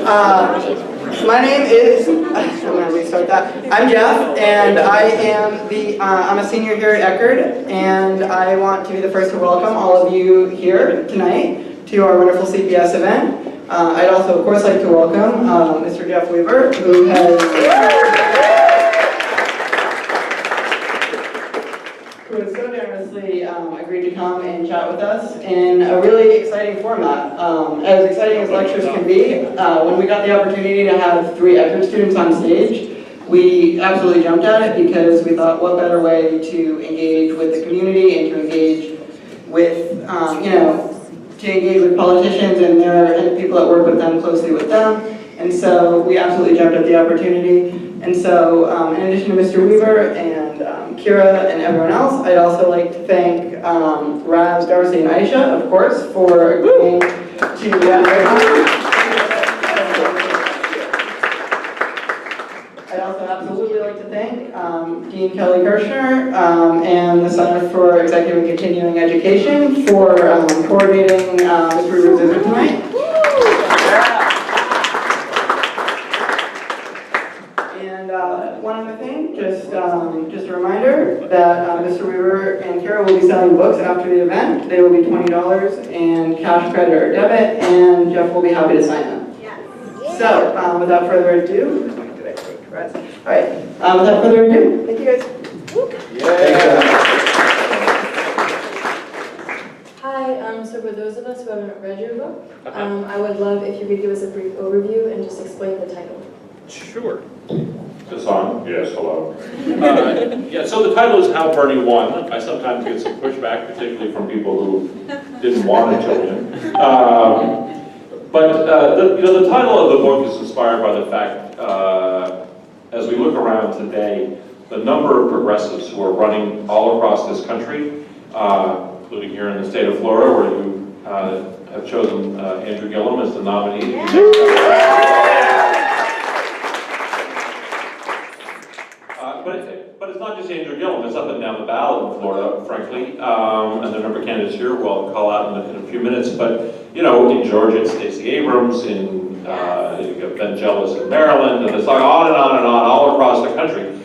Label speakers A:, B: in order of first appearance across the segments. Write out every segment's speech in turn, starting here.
A: My name is, I'm going to restart that. I'm Jeff, and I am I'm a senior here at Eckerd, and I want to be the first to welcome all of you here tonight to our wonderful CPS event. I'd also, of course, like to welcome Mr. Jeff Weaver, who has so generously agreed to come and chat with us in a really exciting format. As exciting as lectures can be, when we got the opportunity to have 3 Eckerd students on stage, we absolutely jumped at it because we thought, what better way to engage with the community and to engage with, to engage with politicians and the people that work with them closely with them. And so we absolutely jumped at the opportunity. And so in addition to Mr. Weaver and Kira and everyone else, I'd also like to thank Raz, Darcy, and Aisha, of course, for agreeing to I'd also absolutely like to thank Dean Kelly Kirshner and the Center for Executive and Continuing Education for coordinating Mr. Weaver's visit tonight. And one other thing, just a reminder that Mr. Weaver and Kara will be selling books after the event. They will be $20 and cash, credit, or debit, and Jeff will be happy to sign them. Yes. So, without further ado, all right, without further ado, thank you guys.
B: Yeah.
C: Hi, so for those of us who haven't read your book, I would love if you could give us a brief overview and just explain the title.
B: Sure. This on? Yes, hello. Yeah, so the title is How Bernie Won. I sometimes get some pushback, particularly from people who didn't want to win. But the title of the book is inspired by the fact, as we look around today, the number of progressives who are running all across this country, including here in the state of Florida, where you have chosen Andrew Gillum as the nominee. But it's not just Andrew Gillum, it's up and down the ballot in Florida, frankly. And the number of candidates here, well, I'll call out in a few minutes. But, in Georgia, it's Stacey Abrams, you've got Ben Jealous in Maryland, and it's like on and on and on, all across the country.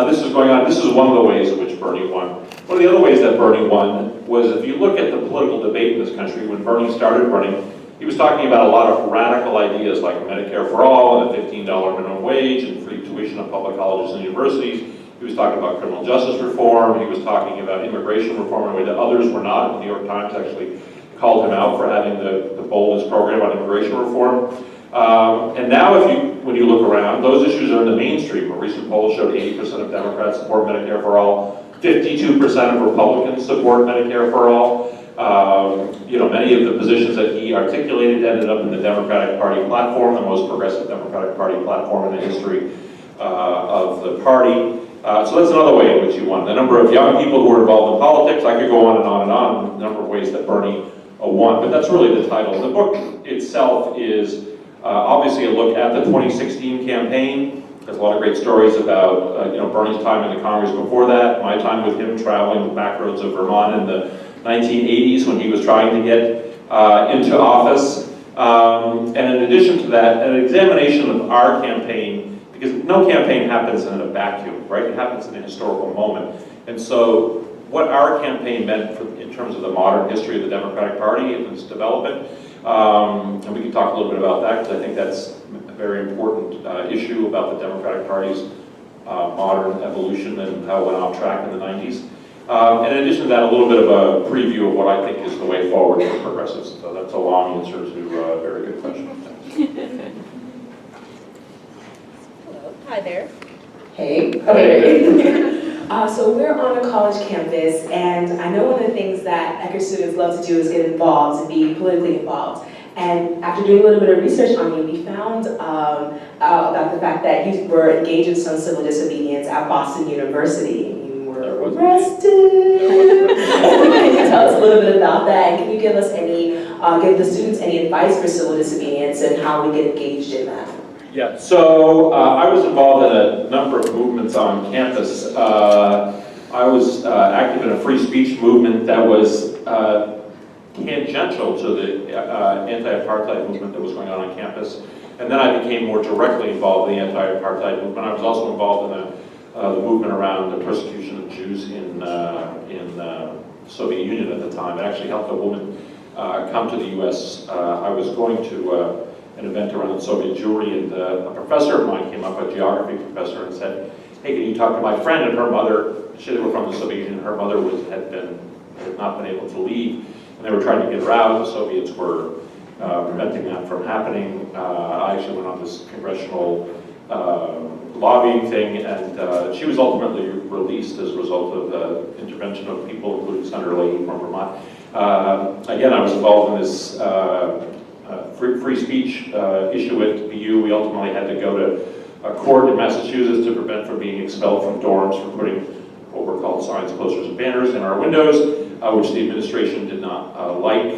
B: This is going on. This is one of the ways in which Bernie won. One of the other ways that Bernie won was, if you look at the political debate in this country, when Bernie started running, he was talking about a lot of radical ideas like Medicare for all, and a $15 minimum wage, and free tuition at public colleges and universities. He was talking about criminal justice reform. He was talking about immigration reform in a way that others were not. The New York Times actually called him out for having the boldest program on immigration reform. And now, when you look around, those issues are in the mainstream. A recent poll showed 80% of Democrats support Medicare for all. 52% of Republicans support Medicare for all. Many of the positions that he articulated ended up in the Democratic Party platform, the most progressive Democratic Party platform in the history of the party. So that's another way in which he won. The number of young people who are involved in politics, I could go on and on and on, the number of ways that Bernie won, but that's really the title. The book itself is obviously a look at the 2016 campaign. There's a lot of great stories about Bernie's time in the Congress before that, my time with him traveling the back roads of Vermont in the 1980s when he was trying to get into office. And in addition to that, an examination of our campaign, because no campaign happens in a vacuum, right? It happens in a historical moment. And so what our campaign meant in terms of the modern history of the Democratic Party and its development, and we can talk a little bit about that, because I think that's a very important issue about the Democratic Party's modern evolution and how it went off track in the 90s. And in addition to that, a little bit of a preview of what I think is the way forward for progressives. So that's a long answer to a very good question.
D: Hi there.
E: Hey. Okay. So we're on a college campus, and I know one of the things that Eckerd students love to do is get involved and be politically involved. And after doing a little bit of research on you, we found about the fact that you were engaged in some civil disobedience at Boston University. You were arrested. Can you tell us a little bit about that? And can you give us give the students any advice for civil disobedience and how we get engaged in that?
B: Yeah, so I was involved in a number of movements on campus. I was active in a free speech movement that was tangential to the anti-apartheid movement that was going on campus. And then I became more directly involved in the anti-apartheid movement. I was also involved in the movement around the persecution of Jews in the Soviet Union at the time. It actually helped a woman come to the U.S. I was going to an event around Soviet Jewry, and a professor of mine came up, a geography professor, and said, hey, can you talk to my friend? And her mother, they were from the Soviet Union, her mother had not been able to leave, and they were trying to get her out. The Soviets were preventing that from happening. I actually went on this congressional lobbying thing, and she was ultimately released as a result of the intervention of people, including Senator Leahy from Vermont. Again, I was involved in this free speech issue at BU. We ultimately had to go to a court in Massachusetts to prevent from being expelled from dorms for putting what were called signs, posters, and banners in our windows, which the administration did not like.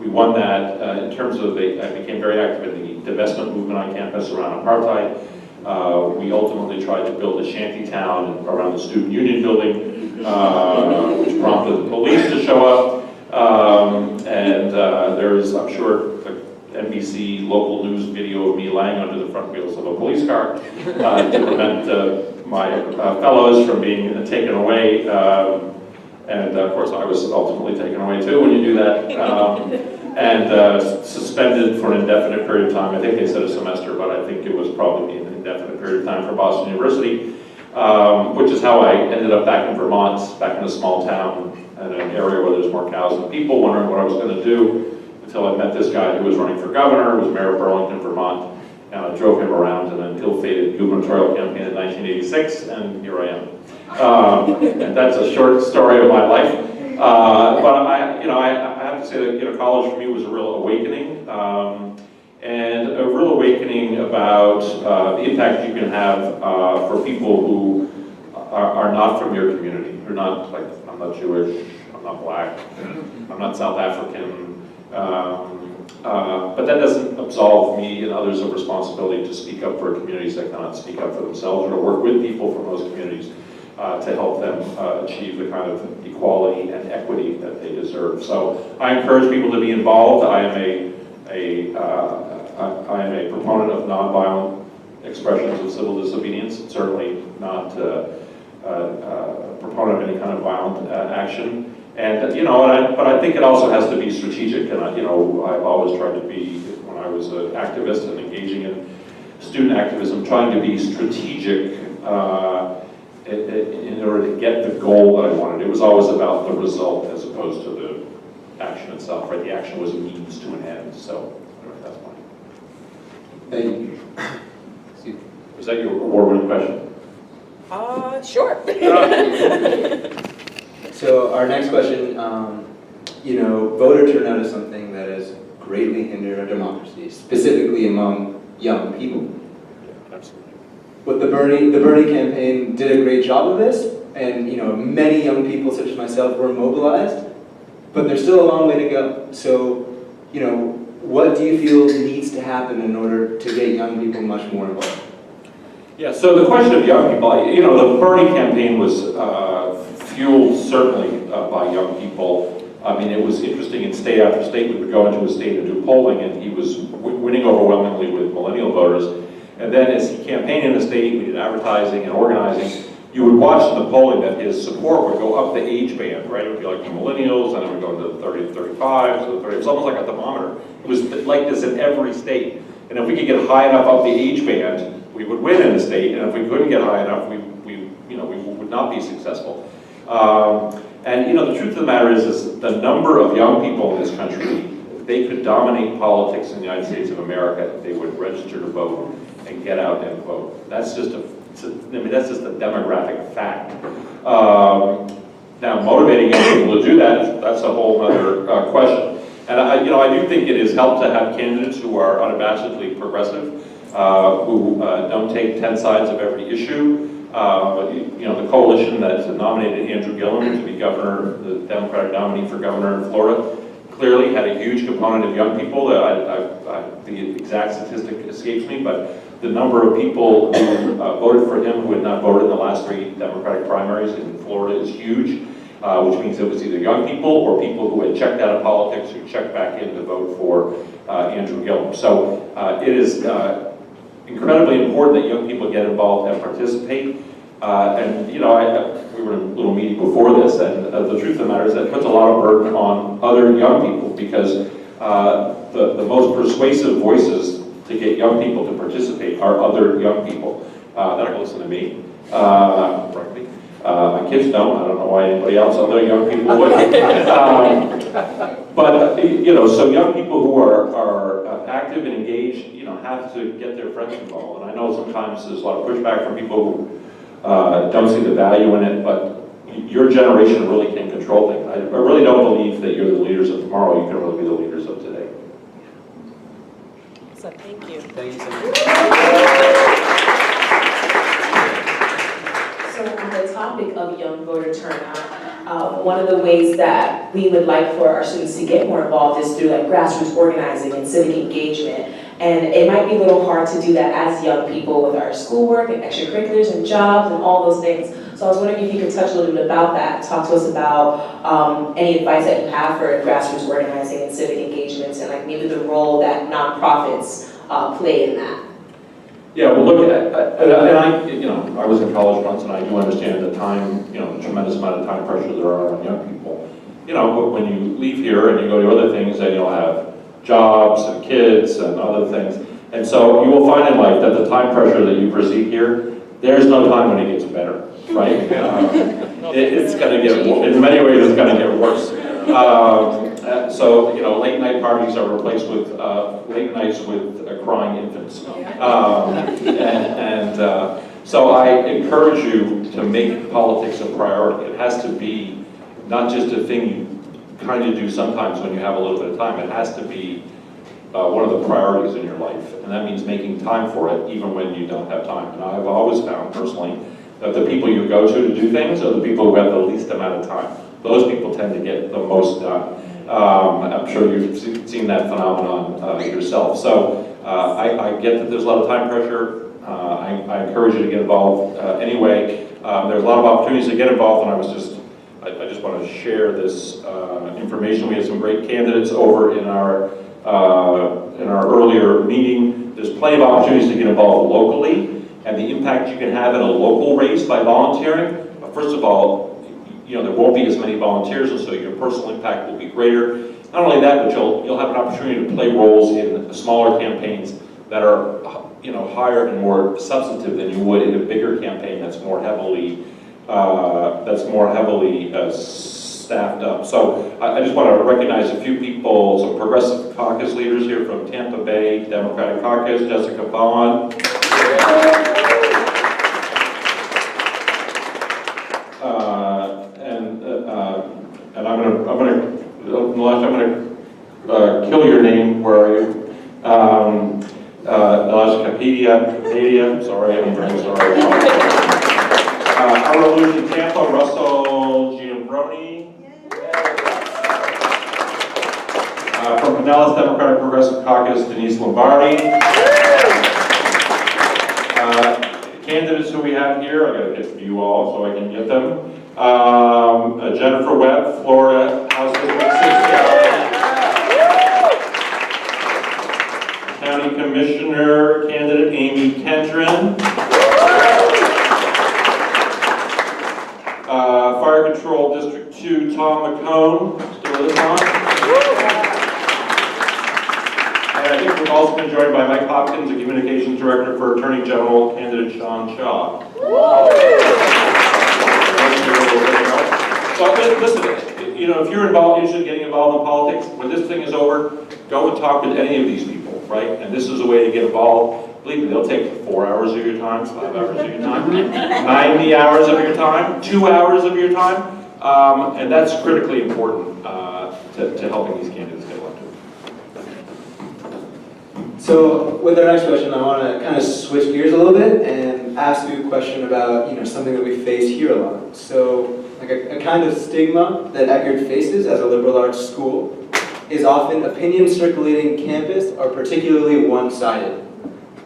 B: We won that. In terms of, I became very active in the divestment movement on campus around apartheid. We ultimately tried to build a shanty town around the student union building, which prompted the police to show up. There's, I'm sure, the NBC local news video of me lying under the front wheels of a police car to prevent my fellows from being taken away. And of course, I was ultimately taken away too when you do that. And suspended for an indefinite period of time. I think they said a semester, but I think it was probably an indefinite period of time for Boston University, which is how I ended up back in Vermont, back in a small town, in an area where there's more cows than people, wondering what I was going to do, until I met this guy who was running for governor, who was mayor of Burlington, Vermont, and I drove him around in an ill-fated gubernatorial campaign in 1986, and here I am. And that's a short story of my life. But I have to say that college for me was a real awakening, and a real awakening about the impact you can have for people who are not from your community. Who are not, like, I'm not Jewish, I'm not black, I'm not South African. But that doesn't absolve me and others of responsibility to speak up for communities that cannot speak up for themselves, or to work with people from those communities to help them achieve the kind of equality and equity that they deserve. So I encourage people to be involved. I am a proponent of nonviolent expressions of civil disobedience, certainly not a proponent of any kind of violent action. And but I think it also has to be strategic. And I've always tried to be, when I was an activist and engaging in student activism, trying to be strategic in order to get the goal that I wanted. It was always about the result as opposed to the action itself. Right? The action was a means to an end. So that's fine.
D: Thank you.
B: Was that your award-winning question?
E: Sure.
D: So our next question, voter turnout is something that has greatly hindered our democracy, specifically among young people.
B: Yeah, absolutely.
D: But the Bernie campaign did a great job of this, and many young people such as myself were mobilized, but there's still a long way to go. So, what do you feel needs to happen in order to get young people much more involved?
B: Yeah, so the question of young people, the Bernie campaign was fueled certainly by young people. I mean, it was interesting in state after state. We would go into a state and do polling, and he was winning overwhelmingly with millennial voters. And then as he campaigned in the state, we did advertising and organizing. You would watch in the polling that his support would go up the age band, right? It would be like the millennials, and it would go into the 30 to 35, so the 30. It was almost like a thermometer. It was like this in every state. And if we could get high enough up the age band, we would win in the state. And if we couldn't get high enough, we would not be successful. The truth of the matter is the number of young people in this country, they could dominate politics in the United States of America if they would register to vote and get out and vote. That's just that's just a demographic fact. Now, motivating young people to do that, that's a whole other question. And I do think it has helped to have candidates who are unabashedly progressive, who don't take 10 sides of every issue. The coalition that nominated Andrew Gillum to be governor, the Democratic nominee for governor in Florida, clearly had a huge component of young people. The exact statistic escapes me, but the number of people who voted for him who had not voted in the last 3 Democratic primaries in Florida is huge. which means it was either young people or people who had checked out of politics who checked back in to vote for Andrew Gillum. So it is incredibly important that young people get involved and participate. And you know, we were in a little meeting before this, and the truth of the matter is that it puts a lot of burden on other young people, because the most persuasive voices to get young people to participate are other young people that don't listen to me, frankly. My kids don't. I don't know why anybody else other young people would. But you know, so young people who are active and engaged, you know, have to get their friends involved. And I know sometimes there's a lot of pushback from people who don't see the value in it, but your generation really can control things. I really don't believe that you're the leaders of tomorrow. You can really be the leaders of today.
E: So thank you.
D: Thank you so much.
E: So on the topic of young voter turnout, one of the ways that we would like for our students to get more involved is through like grassroots organizing and civic engagement. And it might be a little hard to do that as young people with our schoolwork and extracurriculars and jobs and all those things. So I was wondering if you could touch a little bit about that, talk to us about any advice that you have for grassroots organizing and civic engagements, and like maybe the role that nonprofits play in that.
B: Yeah, well, look at and I, you know, I was in college once, and I do understand the time, you know, the tremendous amount of time pressure there are on young people. You know, but when you leave here and you go to other things, then you'll have jobs and kids and other things. And so you will find in life that the time pressure that you perceive here, there's no time when it gets better, right? It's going to get, in many ways, it's going to get worse. So, you know, late night parties are replaced with late nights with crying infants. So I encourage you to make politics a priority. It has to be not just a thing you kind of do sometimes when you have a little bit of time. It has to be one of the priorities in your life. And that means making time for it even when you don't have time. And I've always found personally that the people you go to do things are the people who have the least amount of time. Those people tend to get the most done. I'm sure you've seen that phenomenon yourself. So I get that there's a lot of time pressure. I encourage you to get involved anyway. There's a lot of opportunities to get involved, and I just want to share this information. We had some great candidates over in our earlier meeting. There's plenty of opportunities to get involved locally, and the impact you can have in a local race by volunteering. First of all, you know, there won't be as many volunteers, and so your personal impact will be greater. Not only that, but you'll have an opportunity to play roles in smaller campaigns that are, you know, higher and more substantive than you would in a bigger campaign that's more heavily staffed up. So I just want to recognize a few people, some Progressive Caucus leaders here from Tampa Bay, Democratic Caucus, Jessica Bond. And I'm gonna kill your name. Where are you? Kapadia, sorry, I'm very sorry. Our Revolution Tampa, Russell Giambroni. From Pinellas Democratic Progressive Caucus, Denise Lombardi. Candidates who we have here, I gotta get to you all so I can get them. Jennifer Webb, Florida House District 60. County Commissioner candidate Amy Kendron. Fire Control District 2, Tom McCone. Still with us, Tom? And I think we've also been joined by Mike Hopkins, the Communications Director for Attorney General candidate Sean Shaw. So listen, you know, if you're interested in getting involved in politics, when this thing is over, go and talk with any of these people, right? And this is a way to get involved. Believe me, they'll take 4 hours of your time, 5 hours of your time, 90 hours of your time, 2 hours of your time, and that's critically important to helping these candidates get elected.
D: So with our next question, I want to kind of switch gears a little bit and ask you a question about, you know, something that we face here a lot. So like a kind of stigma that Eckerd faces as a liberal arts school is often opinions circulating campus are particularly one-sided.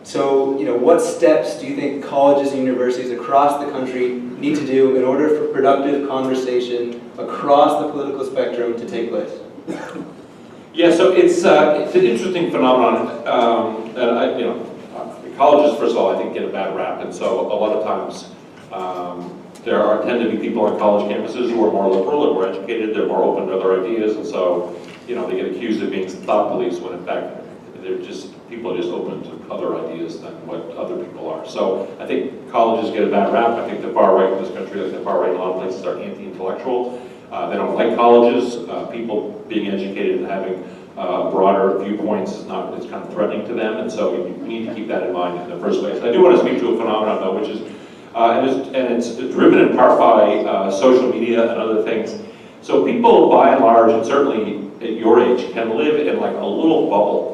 D: So, what steps do you think colleges and universities across the country need to do in order for productive conversation across the political spectrum to take place?
B: Yeah, so it's an interesting phenomenon, colleges, first of all, I think get a bad rap, and so a lot of times tend to be people on college campuses who are more liberal and more educated, they're more open to other ideas, and so, they get accused of being thought police when in fact people are just open to other ideas than what other people are. So I think colleges get a bad rap. I think the far right in this country, like the far right in a lot of places, are anti-intellectual. They don't like colleges. People being educated and having broader viewpoints is kind of threatening to them, and so we need to keep that in mind in the first place. I do want to speak to a phenomenon though, which is, and it's driven in part by social media and other things. So people, by and large, and certainly at your age, can live in like a little bubble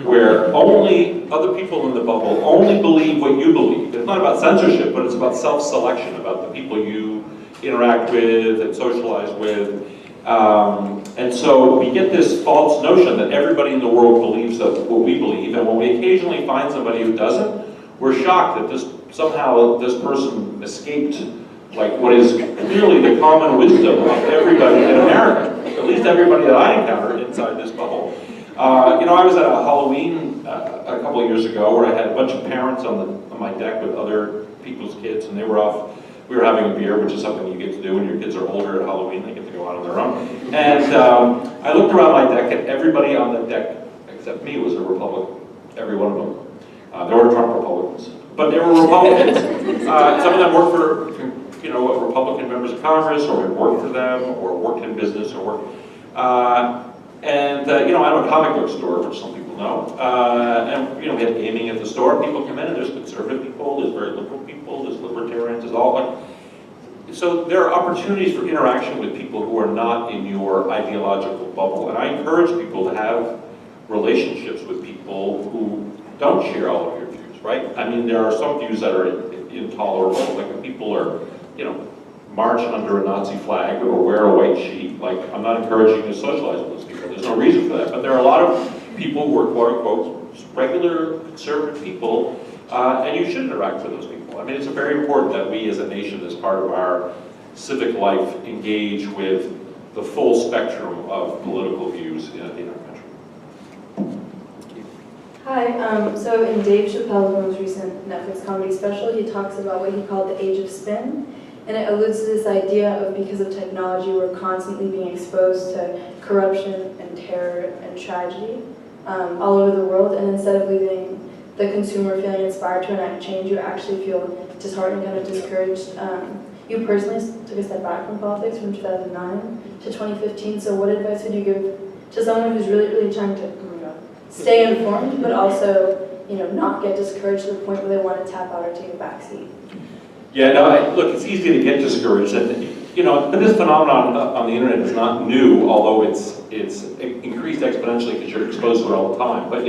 B: where only other people in the bubble only believe what you believe. It's not about censorship, but it's about self-selection, about the people you interact with and socialize with. And so we get this false notion that everybody in the world believes what we believe, and when we occasionally find somebody who doesn't, we're shocked that somehow this person escaped like what is clearly the common wisdom of everybody in America, at least everybody that I encountered inside this bubble. I was at a Halloween a couple of years ago where I had a bunch of parents on my deck with other people's kids, and they were off. We were having a beer, which is something you get to do when your kids are older at Halloween. They get to go out on their own. And I looked around my deck, and everybody on the deck, except me, was a Republican. Every one of them. There were Trump Republicans, but they were Republicans. Some of them worked for, Republican members of Congress, or had worked for them, or worked in business, or worked. I have a comic book store, which some people know. We had gaming at the store. People come in, and there's conservative people, there's very liberal people, there's libertarians, there's all. So there are opportunities for interaction with people who are not in your ideological bubble. And I encourage people to have relationships with people who don't share all of your views, right? I mean, there are some views that are intolerable, like when people are, march under a Nazi flag or wear a white sheet. Like, I'm not encouraging you to socialize with those people. There's no reason for that. But there are a lot of people who are, quote unquote, regular conservative people, and you should interact with those people. I mean, it's very important that we as a nation, as part of our civic life, engage with the full spectrum of political views in our country.
C: Hi, so in Dave Chappelle's most recent Netflix comedy special, he talks about what he called the age of spin. And it alludes to this idea of, because of technology, we're constantly being exposed to corruption and terror and tragedy all over the world. And instead of leaving the consumer feeling inspired to enact change, you actually feel disheartened, kind of discouraged. You personally took a step back from politics from 2009 to 2015. So what advice would you give to someone who's really, really trying to stay informed, but also, not get discouraged to the point where they want to tap out or take a backseat?
B: Yeah, no, look, it's easy to get discouraged, and but this phenomenon on the internet is not new, although it's increased exponentially because you're exposed to it all the time. But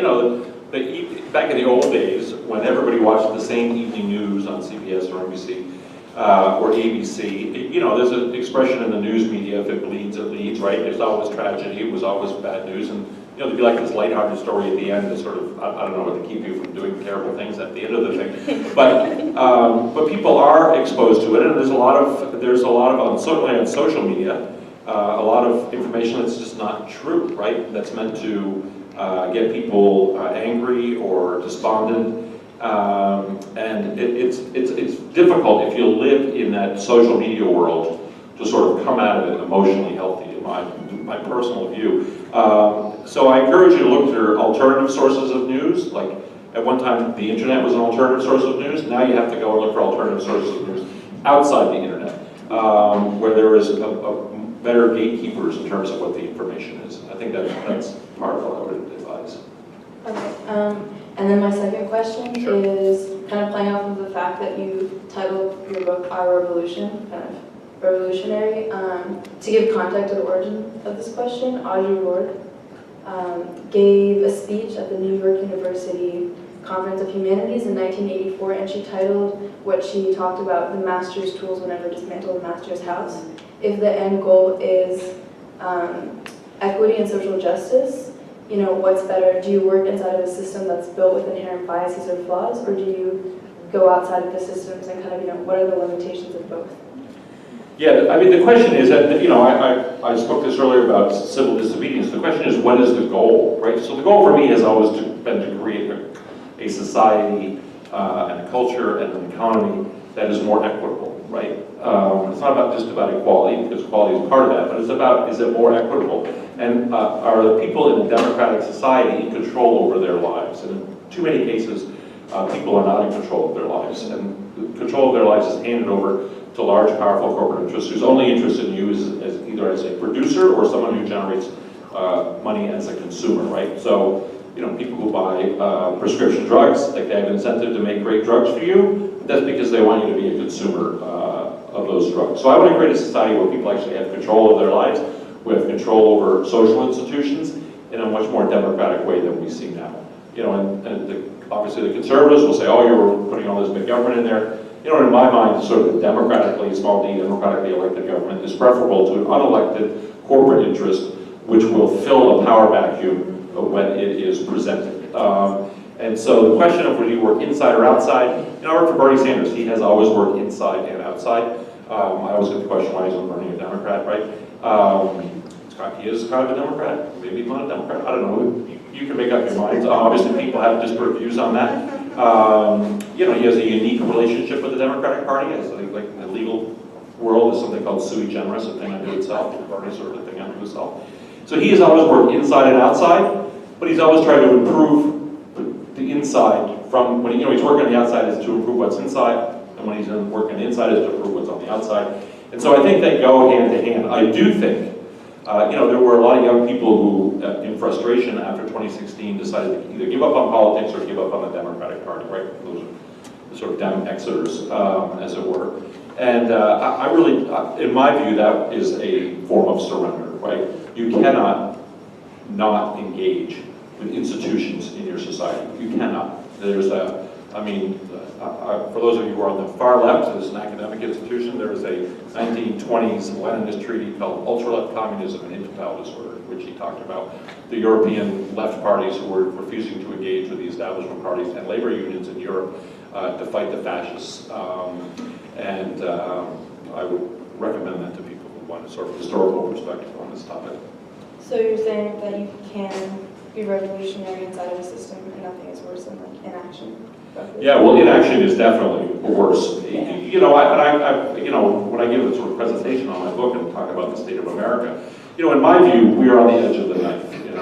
B: back in the old days, when everybody watched the same evening news on CBS or NBC or ABC, there's an expression in the news media: if it bleeds, it leads, right? There's always tragedy. It was always bad news, and there'd be like this lighthearted story at the end to sort of, I don't know, what to keep you from doing terrible things at the end of the thing. But people are exposed to it, and there's a lot of certainly on social media, a lot of information that's just not true, right? That's meant to get people angry or despondent, and it's difficult if you live in that social media world to sort of come out of it emotionally healthy, in my personal view. So I encourage you to look for alternative sources of news. Like at one time, the internet was an alternative source of news. Now you have to go and look for alternative sources of news outside the internet, where there is better gatekeepers in terms of what the information is. I think that's part of what I would advise.
C: Okay. And then my second question is kind of playing off of the fact that you titled your book "Our Revolution," kind of revolutionary. To give context to the origin of this question, Audre Lorde gave a speech at the New York University Conference of Humanities in 1984, and she titled what she talked about "The Master's Tools Will Never Dismantle the Master's House." If the end goal is equity and social justice, you know, what's better? Do you work inside of a system that's built with inherent biases or flaws, or do you go outside of the systems and kind of, you know, what are the limitations of both?
B: Yeah, I mean, the question is that, you know, I spoke this earlier about civil disobedience. The question is, what is the goal, right? So the goal for me has always been to create a society and a culture and an economy that is more equitable, right? It's not just about equality, because equality is part of that, but it's about, is it more equitable? And are the people in a democratic society in control over their lives? And in too many cases, people are not in control of their lives. And the control of their lives is handed over to large, powerful corporate interests whose only interest in you is either as a producer or someone who generates money as a consumer, right? So, you know, people who buy prescription drugs, like they have an incentive to make great drugs for you, that's because they want you to be a consumer of those drugs. So I want to create a society where people actually have control of their lives, who have control over social institutions in a much more democratic way than we see now. You know, obviously the conservatives will say, oh, you're putting all this big government in there. You know, in my mind, sort of democratically, small d, democratically elected government is preferable to an unelected corporate interest, which will fill a power vacuum when it is presented. And so the question of whether you work inside or outside, you know, I work for Bernie Sanders. He has always worked inside and outside. I always get the question, why isn't Bernie a Democrat, right? He is kind of a Democrat, maybe not a Democrat, I don't know. You can make up your minds. Obviously, people have disparate views on that. You know, he has a unique relationship with the Democratic Party. As like in the legal world, there's something called sui generis, a thing unto itself. The party sort of a thing unto itself. So he has always worked inside and outside, but he's always tried to improve the inside from when he's working on the outside is to improve what's inside, and when he's working on the inside is to improve what's on the outside. And so I think they go hand to hand. I do think. You know, there were a lot of young people who, in frustration after 2016, decided to either give up on politics or give up on the Democratic Party, right? Those are the sort of Dem exoders, as it were. And I really, in my view, that is a form of surrender, right? You cannot not engage with institutions in your society. You cannot. There's a, I mean, for those of you who are on the far left, this is an academic institution, there is a 1920s Leninist treaty called Ultra-Left Communism and Infantile Disorder, which he talked about the European left parties who were refusing to engage with the establishment parties and labor unions in Europe to fight the fascists. I would recommend that to people who want a sort of historical perspective on this topic.
C: So you're saying that you can be revolutionary inside of a system and nothing is worse than like inaction?
B: Yeah, well, inaction is definitely worse. You know, you know, when I give a sort of presentation on my book and talk about the state of America, you know, in my view, we are on the edge of the knife in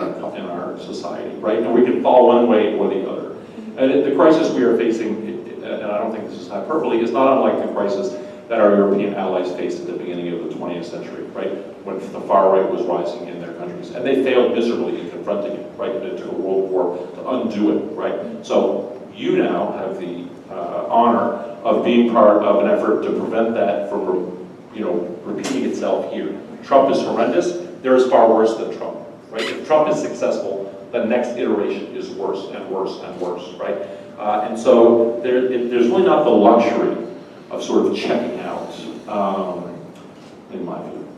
B: our society, right? And we can fall one way or the other. And the crisis we are facing, and I don't think this is hyperbole, is not unlike the crisis that our European allies faced at the beginning of the 20th century, right? When the far right was rising in their countries. And they failed miserably in confronting it, right? And it took a world war to undo it, right? So you now have the honor of being part of an effort to prevent that from, you know, repeating itself here. Trump is horrendous. There is far worse than Trump, right? If Trump is successful, the next iteration is worse and worse and worse, right? And so there's really not the luxury of sort of checking out, in my view.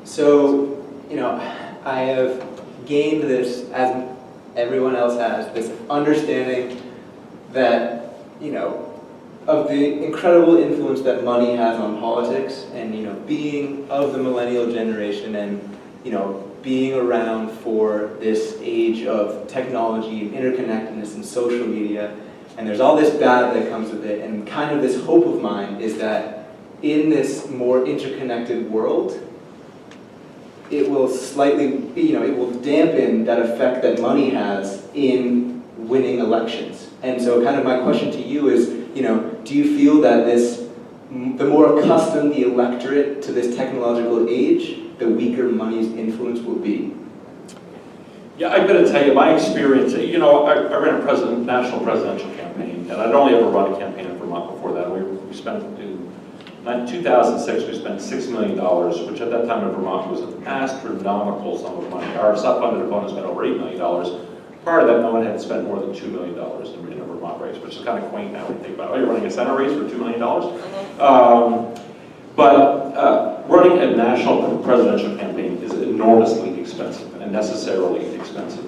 D: So, you know, I have gained this, as everyone else has, this understanding that, you know, of the incredible influence that money has on politics, and, you know, being of the millennial generation and, you know, being around for this age of technology and interconnectedness and social media, and there's all this bad that comes with it, and kind of this hope of mine is that in this more interconnected world, it will slightly, you know, it will dampen that effect that money has in winning elections. And so kind of my question to you is, you know, do you feel that the more accustomed the electorate to this technological age, the weaker money's influence will be?
B: Yeah, I've got to tell you, my experience, you know, I ran a national presidential campaign, and I'd only ever run a campaign in Vermont before that. We spent, in 2006, we spent $6 million, which at that time in Vermont was an astronomical sum of money. Our self-funded opponent spent over $8 million. Prior to that, no one had spent more than $2 million in a Vermont race, which is kind of quaint now when you think about it. Oh, you're running a Senate race for $2 million? But running a national presidential campaign is enormously expensive. expensive and necessarily expensive.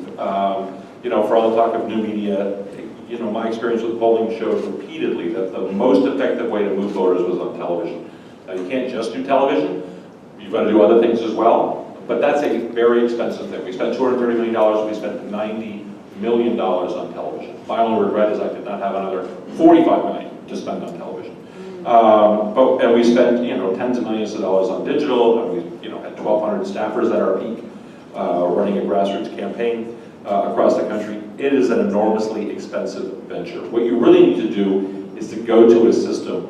B: You know, for all the talk of new media, you know, my experience with polling showed repeatedly that the most effective way to move voters was on television. Now, you can't just do television. You've got to do other things as well. But that's a very expensive thing. We spent $230 million. We spent $90 million on television. My only regret is I did not have another $45 million to spend on television. And we spent, you know, tens of millions of dollars on digital, and we, you know, had 1,200 staffers at our peak, running a grassroots campaign across the country. It is an enormously expensive venture. What you really need to do is to go to a system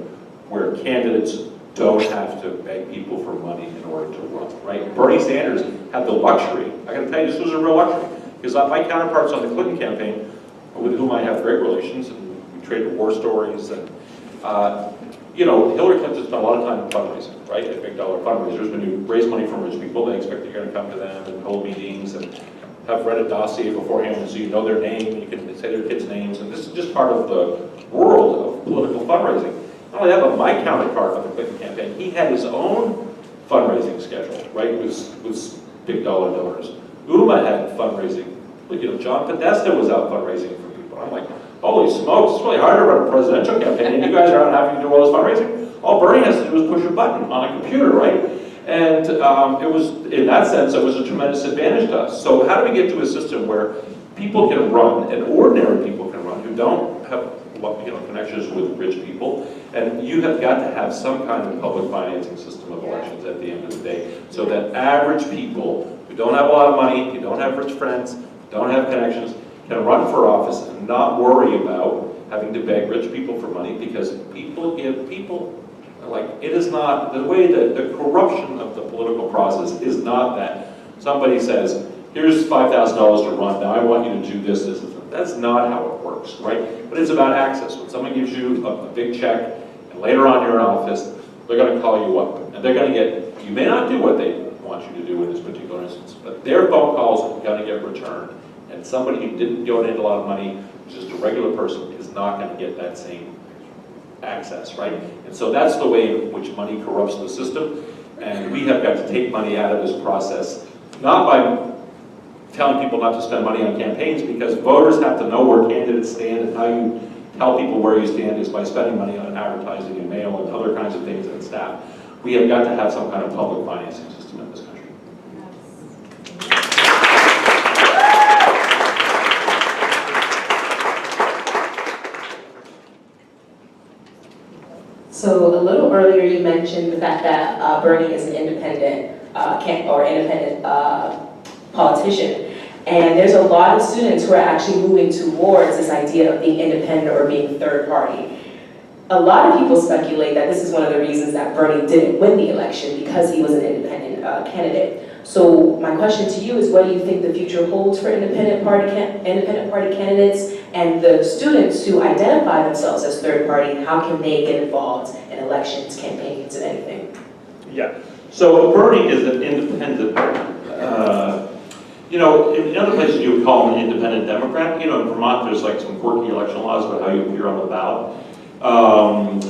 B: where candidates don't have to beg people for money in order to run, right? Bernie Sanders had the luxury, I gotta tell you, this was a real luxury, because my counterparts on the Clinton campaign, with whom I have great relations, and we traded war stories, and you know, Hillary Clinton spent a lot of time in fundraising, right? At big dollar fundraisers, when you raise money from rich people, they expect you're gonna come to them and hold meetings and have read a dossier beforehand so you know their name, and you can say their kids' names, and this is just part of the world of political fundraising. Not only that, but my counterpart on the Clinton campaign, he had his own fundraising schedule, right, with big dollar donors. Uma had fundraising, you know, John Podesta was out fundraising for people. I'm like, holy smokes, it's really hard to run a presidential campaign, and you guys are out having to do all this fundraising. All Bernie has to do is push a button on a computer, right? And it was, in that sense, it was a tremendous advantage to us. So how do we get to a system where people can run, and ordinary people can run, who don't have, you know, connections with rich people, and you have got to have some kind of public financing system of elections at the end of the day, so that average people who don't have a lot of money, who don't have rich friends, don't have connections, can run for office and not worry about having to beg rich people for money, because people give people, like, it is not, the way that the corruption of the political process is not that somebody says, here's $5,000 to run, now I want you to do this, this, and that. That's not how it works, right? But it's about access. When someone gives you a big check, and later on you're in office, they're gonna call you up, and they're gonna get, you may not do what they want you to do in this particular instance, but their phone calls are gonna get returned, and somebody who didn't donate a lot of money, just a regular person, is not gonna get that same access, right? And so that's the way in which money corrupts the system, and we have got to take money out of this process, not by telling people not to spend money on campaigns, because voters have to know where candidates stand, and how you tell people where you stand is by spending money on advertising and mail and other kinds of things and staff. We have got to have some kind of public financing system in this country.
E: So a little earlier you mentioned the fact that Bernie is an independent politician. And there's a lot of students who are actually moving towards this idea of being independent or being third party. A lot of people speculate that this is one of the reasons that Bernie didn't win the election, because he was an independent candidate. So my question to you is, what do you think the future holds for independent party candidates, and the students who identify themselves as third party? How can they get involved in elections, campaigns, and anything?
B: Yeah. So Bernie is an independent. You know, in other places you would call him an independent Democrat. You know, in Vermont there's like some quirky election laws about how you appear on the ballot.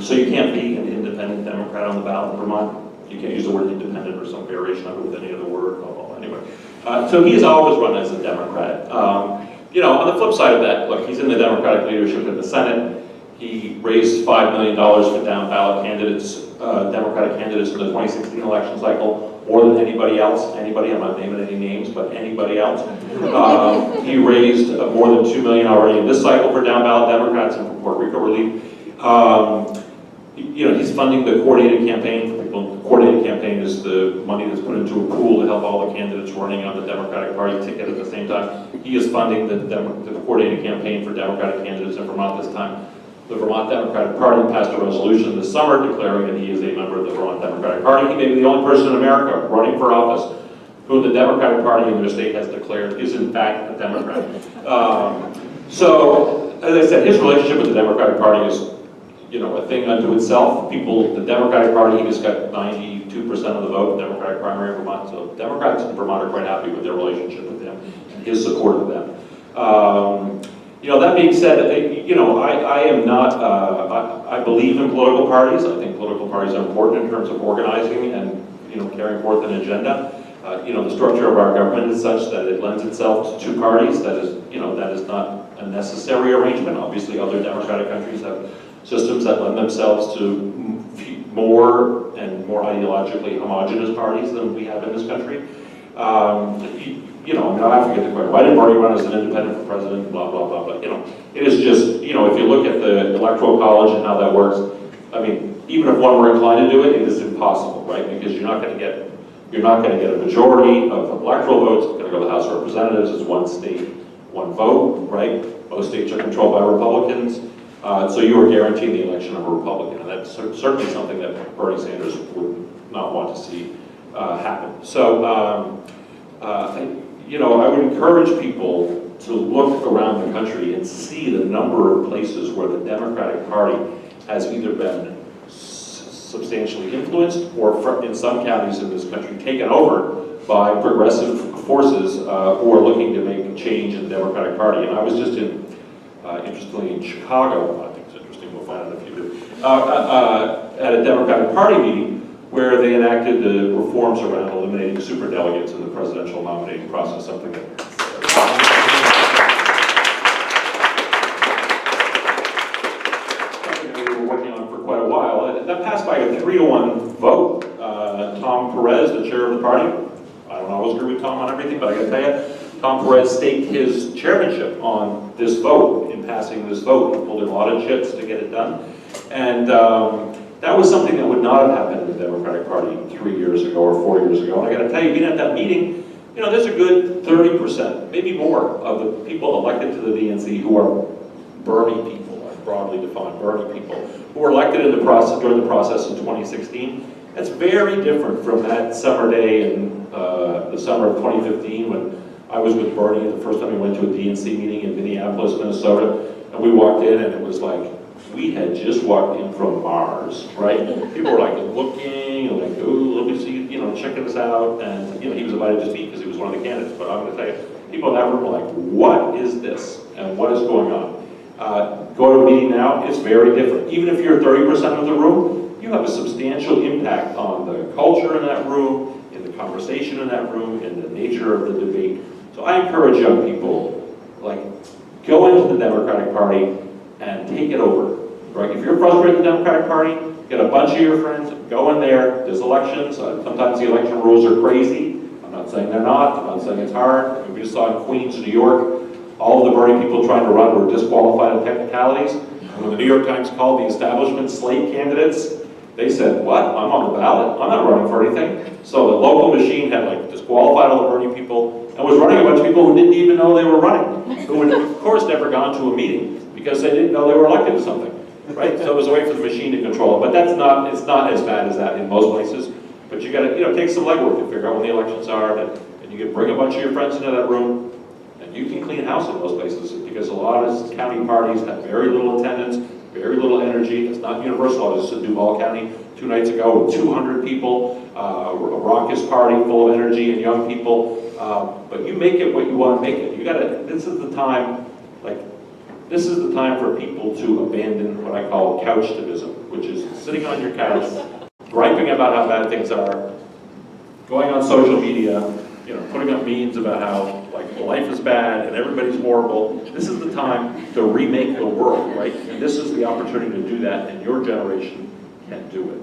B: So you can't be an independent Democrat on the ballot in Vermont. You can't use the word independent or some variation of it with any other word. Well, anyway, so he's always run as a Democrat. You know, on the flip side of that, look, he's in the Democratic leadership in the Senate. He raised $5 million for down ballot candidates, Democratic candidates in the 2016 election cycle, more than anybody else. Anybody, I'm not naming any names, but anybody else. He raised more than $2 million already in this cycle for down ballot Democrats and for Puerto Rico relief. You know, he's funding the coordinated campaign for people. The coordinated campaign is the money that's put into a pool to help all the candidates running on the Democratic Party ticket at the same time. He is funding the coordinated campaign for Democratic candidates in Vermont this time. The Vermont Democratic Party passed a resolution this summer declaring that he is a member of the Vermont Democratic Party. He may be the only person in America running for office who the Democratic Party in their state has declared is in fact a Democrat. So, as I said, his relationship with the Democratic Party is, you know, a thing unto itself. People, the Democratic Party, he just got 92% of the vote in the Democratic primary in Vermont. So Democrats in Vermont are quite happy with their relationship with him and his support of them. You know, that being said, you know, I am not, I believe in political parties. I think political parties are important in terms of organizing and, you know, carrying forth an agenda. The structure of our government is such that it lends itself to two parties. That is not a necessary arrangement. Obviously, other democratic countries have systems that lend themselves to more and more ideologically homogenous parties than we have in this country. I forget the question. Why did Bernie run as an independent for president? Blah, blah, blah, blah. It is just, if you look at the Electoral College and how that works, I mean, even if one were inclined to do it, it is impossible, right? Because you're not going to get a majority of electoral votes. It's going to go to the House of Representatives. It's one state, one vote, right? Most states are controlled by Republicans. So you are guaranteed the election of a Republican. And that's certainly something that Bernie Sanders would not want to see happen. So, I would encourage people to look around the country and see the number of places where the Democratic Party has either been substantially influenced or, in some counties in this country, taken over by progressive forces who are looking to make change in the Democratic Party. And I was just interestingly in Chicago, I think it's interesting, we'll find out if you do, at a Democratic Party meeting where they enacted the reforms around eliminating superdelegates in the presidential nominating process, something that we were working on for quite a while. And that passed by a 3-1 vote. Tom Perez, the chair of the party, I don't always agree with Tom on everything, but I gotta tell you, Tom Perez staked his chairmanship on this vote, in passing this vote. He pulled in a lot of chips to get it done. And that was something that would not have happened in the Democratic Party 3 years ago or 4 years ago. And I got to tell you, being at that meeting, there's a good 30%, maybe more, of the people elected to the DNC who are Bernie people, like broadly defined Bernie people, who were elected in the process during the process in 2016. That's very different from that summer day in the summer of 2015 when I was with Bernie the first time we went to a DNC meeting in Minneapolis, Minnesota, and we walked in and it was like, we had just walked in from Mars, right? People were like looking, and like, ooh, let me see, checking this out. And, he was invited to speak because he was one of the candidates. But I'm going to tell you, people in that room were like, what is this? And what is going on? Go to a meeting now, it's very different. Even if you're 30% of the room, you have a substantial impact on the culture in that room, in the conversation in that room, in the nature of the debate. So I encourage young people, go into the Democratic Party and take it over. Right? If you're frustrated with the Democratic Party, get a bunch of your friends, go in there. There's elections. Sometimes the election rules are crazy. I'm not saying they're not. I'm not saying it's hard. We just saw in Queens, New York, all of the Bernie people trying to run were disqualified on technicalities. And when the New York Times called the establishment slate candidates, they said, what? I'm on the ballot. I'm not running for anything. So the local machine had disqualified all the Bernie people and was running a bunch of people who didn't even know they were running, who had, of course, never gone to a meeting because they didn't know they were elected to something. Right? So it was a way for the machine to control it. But it's not as bad as that in most places. But you got to, take some legwork to figure out when the elections are, and you can bring a bunch of your friends into that room, and you can clean house in those places because a lot of county parties have very little attendance, very little energy. It's not universal. I was in Duval County 2 nights ago with 200 people, a raucous party full of energy and young people. But you make it what you want to make it. This is the time for people to abandon what I call couchtivism, which is sitting on your couch, griping about how bad things are, going on social media, putting up memes about how life is bad and everybody's horrible. This is the time to remake the world, right? And this is the opportunity to do that, and your generation can do it.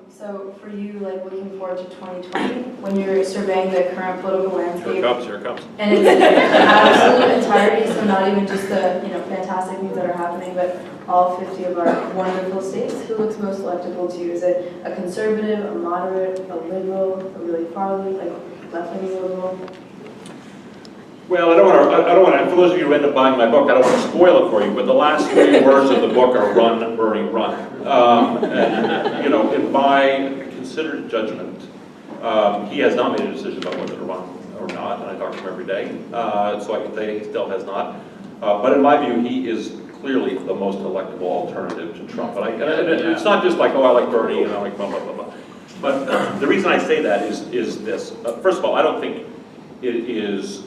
C: So for you, looking forward to 2020, when you're surveying the current political landscape.
B: Here it comes.
C: And it's absolute entirety, so not even just the fantastic things that are happening, but all 50 of our wonderful states. Who looks most electable to you? Is it a conservative, a moderate, a liberal, a really far-leaning, left-leaning liberal?
B: Well, I don't want to, for those of you who end up buying my book, I don't want to spoil it for you, but the last 3 words of the book are run, Bernie, run. In my considered judgment, he has not made a decision about whether to run or not, and I talk to him every day, so I can say he still has not. But in my view, he is clearly the most electable alternative to Trump. And it's not just like, oh, I like Bernie, and I like blah, blah, blah, blah. But the reason I say that is this. First of all, I don't think it is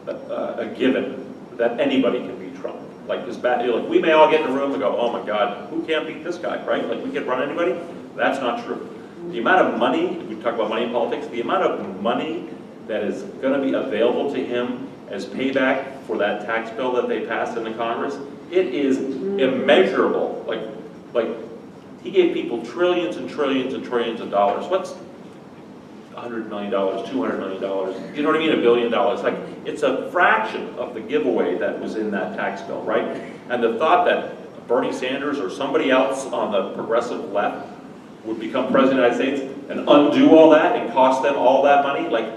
B: a given that anybody can beat Trump. Like this bad, like we may all get in a room and go, oh my God, who can't beat this guy, right? Like we can run anybody. That's not true. The amount of money, we talk about money in politics, the amount of money that is going to be available to him as payback for that tax bill that they passed in the Congress, it is immeasurable. Like he gave people trillions and trillions and trillions of dollars. What's $100 million, $200 million, you know what I mean, $1 billion. Like, it's a fraction of the giveaway that was in that tax bill, right? And the thought that Bernie Sanders or somebody else on the progressive left would become president of the United States and undo all that and cost them all that money, like,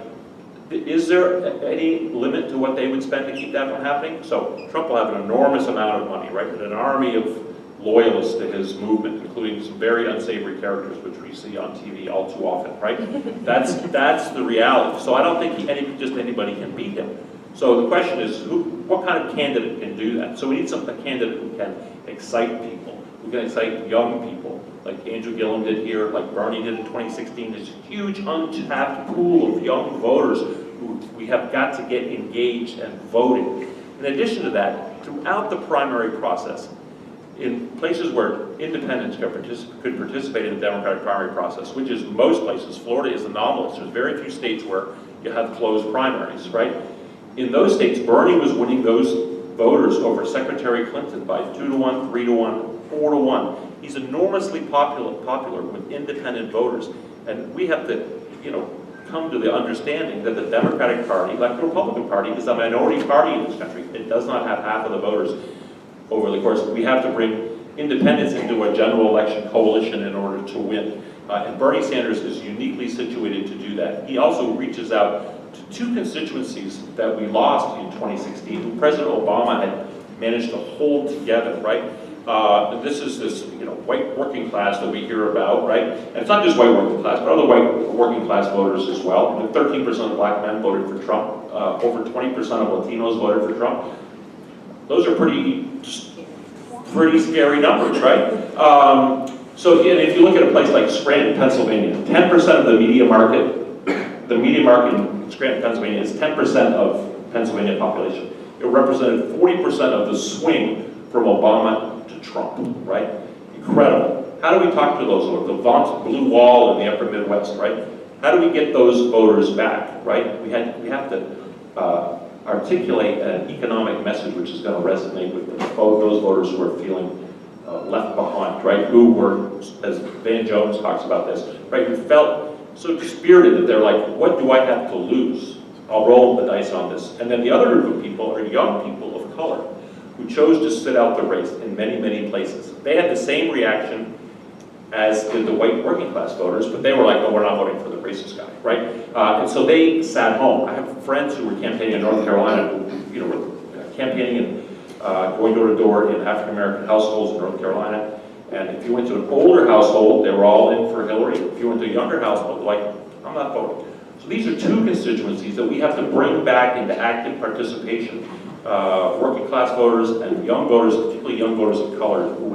B: is there any limit to what they would spend to keep that from happening? So Trump will have an enormous amount of money, right? And an army of loyalists to his movement, including some very unsavory characters, which we see on TV all too often, right? That's the reality. So I don't think just anybody can beat him. So the question is, what kind of candidate can do that? So we need a candidate who can excite people, who can excite young people, like Andrew Gillum did here, like Bernie did in 2016. There's a huge untapped pool of young voters who we have got to get engaged and voting. In addition to that, throughout the primary process, in places where independents could participate in the Democratic primary process, which is most places, Florida is anomalous. There's very few states where you have closed primaries, right? In those states, Bernie was winning those voters over Secretary Clinton by 2-to-1, 3-to-1, 4-to-1. He's enormously popular with independent voters. And we have to, come to the understanding that the Democratic Party, like the Republican Party, is a minority party in this country. It does not have half of the voters over the course. We have to bring independents into a general election coalition in order to win. And Bernie Sanders is uniquely situated to do that. He also reaches out to two constituencies that we lost in 2016, who President Obama had managed to hold together, right? This is this, white working class that we hear about, right? And it's not just white working class, but other white working class voters as well. 13% of black men voted for Trump. Over 20% of Latinos voted for Trump. Those are pretty scary numbers, right? So if you look at a place like Scranton, Pennsylvania, 10% of the media market in Scranton, Pennsylvania is 10% of Pennsylvania population. It represented 40% of the swing from Obama to Trump, right? Incredible. How do we talk to those voters? The vaunted blue wall in the upper Midwest, right? How do we get those voters back, right? We have to articulate an economic message which is going to resonate with those voters who are feeling left behind, right? Who were, as Van Jones talks about this, right? Who felt so dispirited that they're like, what do I have to lose? I'll roll the dice on this. And then the other group of people are young people of color who chose to sit out the race in many, many places. They had the same reaction as did the white working class voters, but they were like, no, we're not voting for the racist guy, right? And so they sat home. I have friends who were campaigning in North Carolina who were campaigning and going door to door in African-American households in North Carolina. And if you went to an older household, they were all in for Hillary. If you went to a younger household, like, I'm not voting. So these are two constituencies that we have to bring back into active participation. Working class voters and young voters, particularly young voters of color, who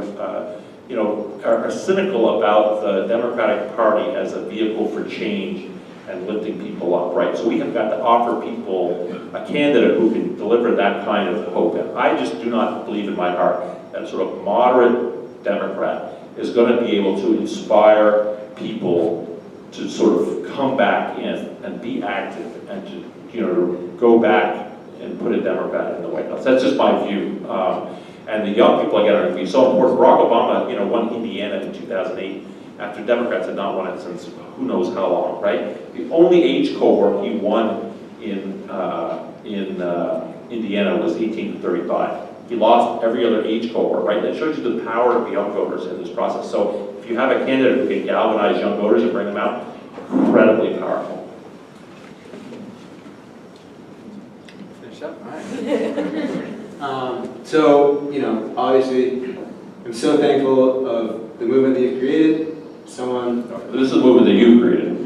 B: are cynical about the Democratic Party as a vehicle for change and lifting people up, right? So we have got to offer people a candidate who can deliver that kind of hope. And I just do not believe in my heart that a sort of moderate Democrat is going to be able to inspire people to sort of come back in and be active and to go back and put a Democrat in the White House. That's just my view. And the young people, again, are going to be so important. Barack Obama, won Indiana in 2008 after Democrats had not won it since who knows how long, right? The only age cohort he won in Indiana was 18 to 35. He lost every other age cohort, right? That shows you the power of young voters in this process. So if you have a candidate who can galvanize young voters and bring them out, incredibly powerful.
D: Finish up, all right. So, obviously, I'm so thankful of the movement that you've created.
B: This is a movement that you created.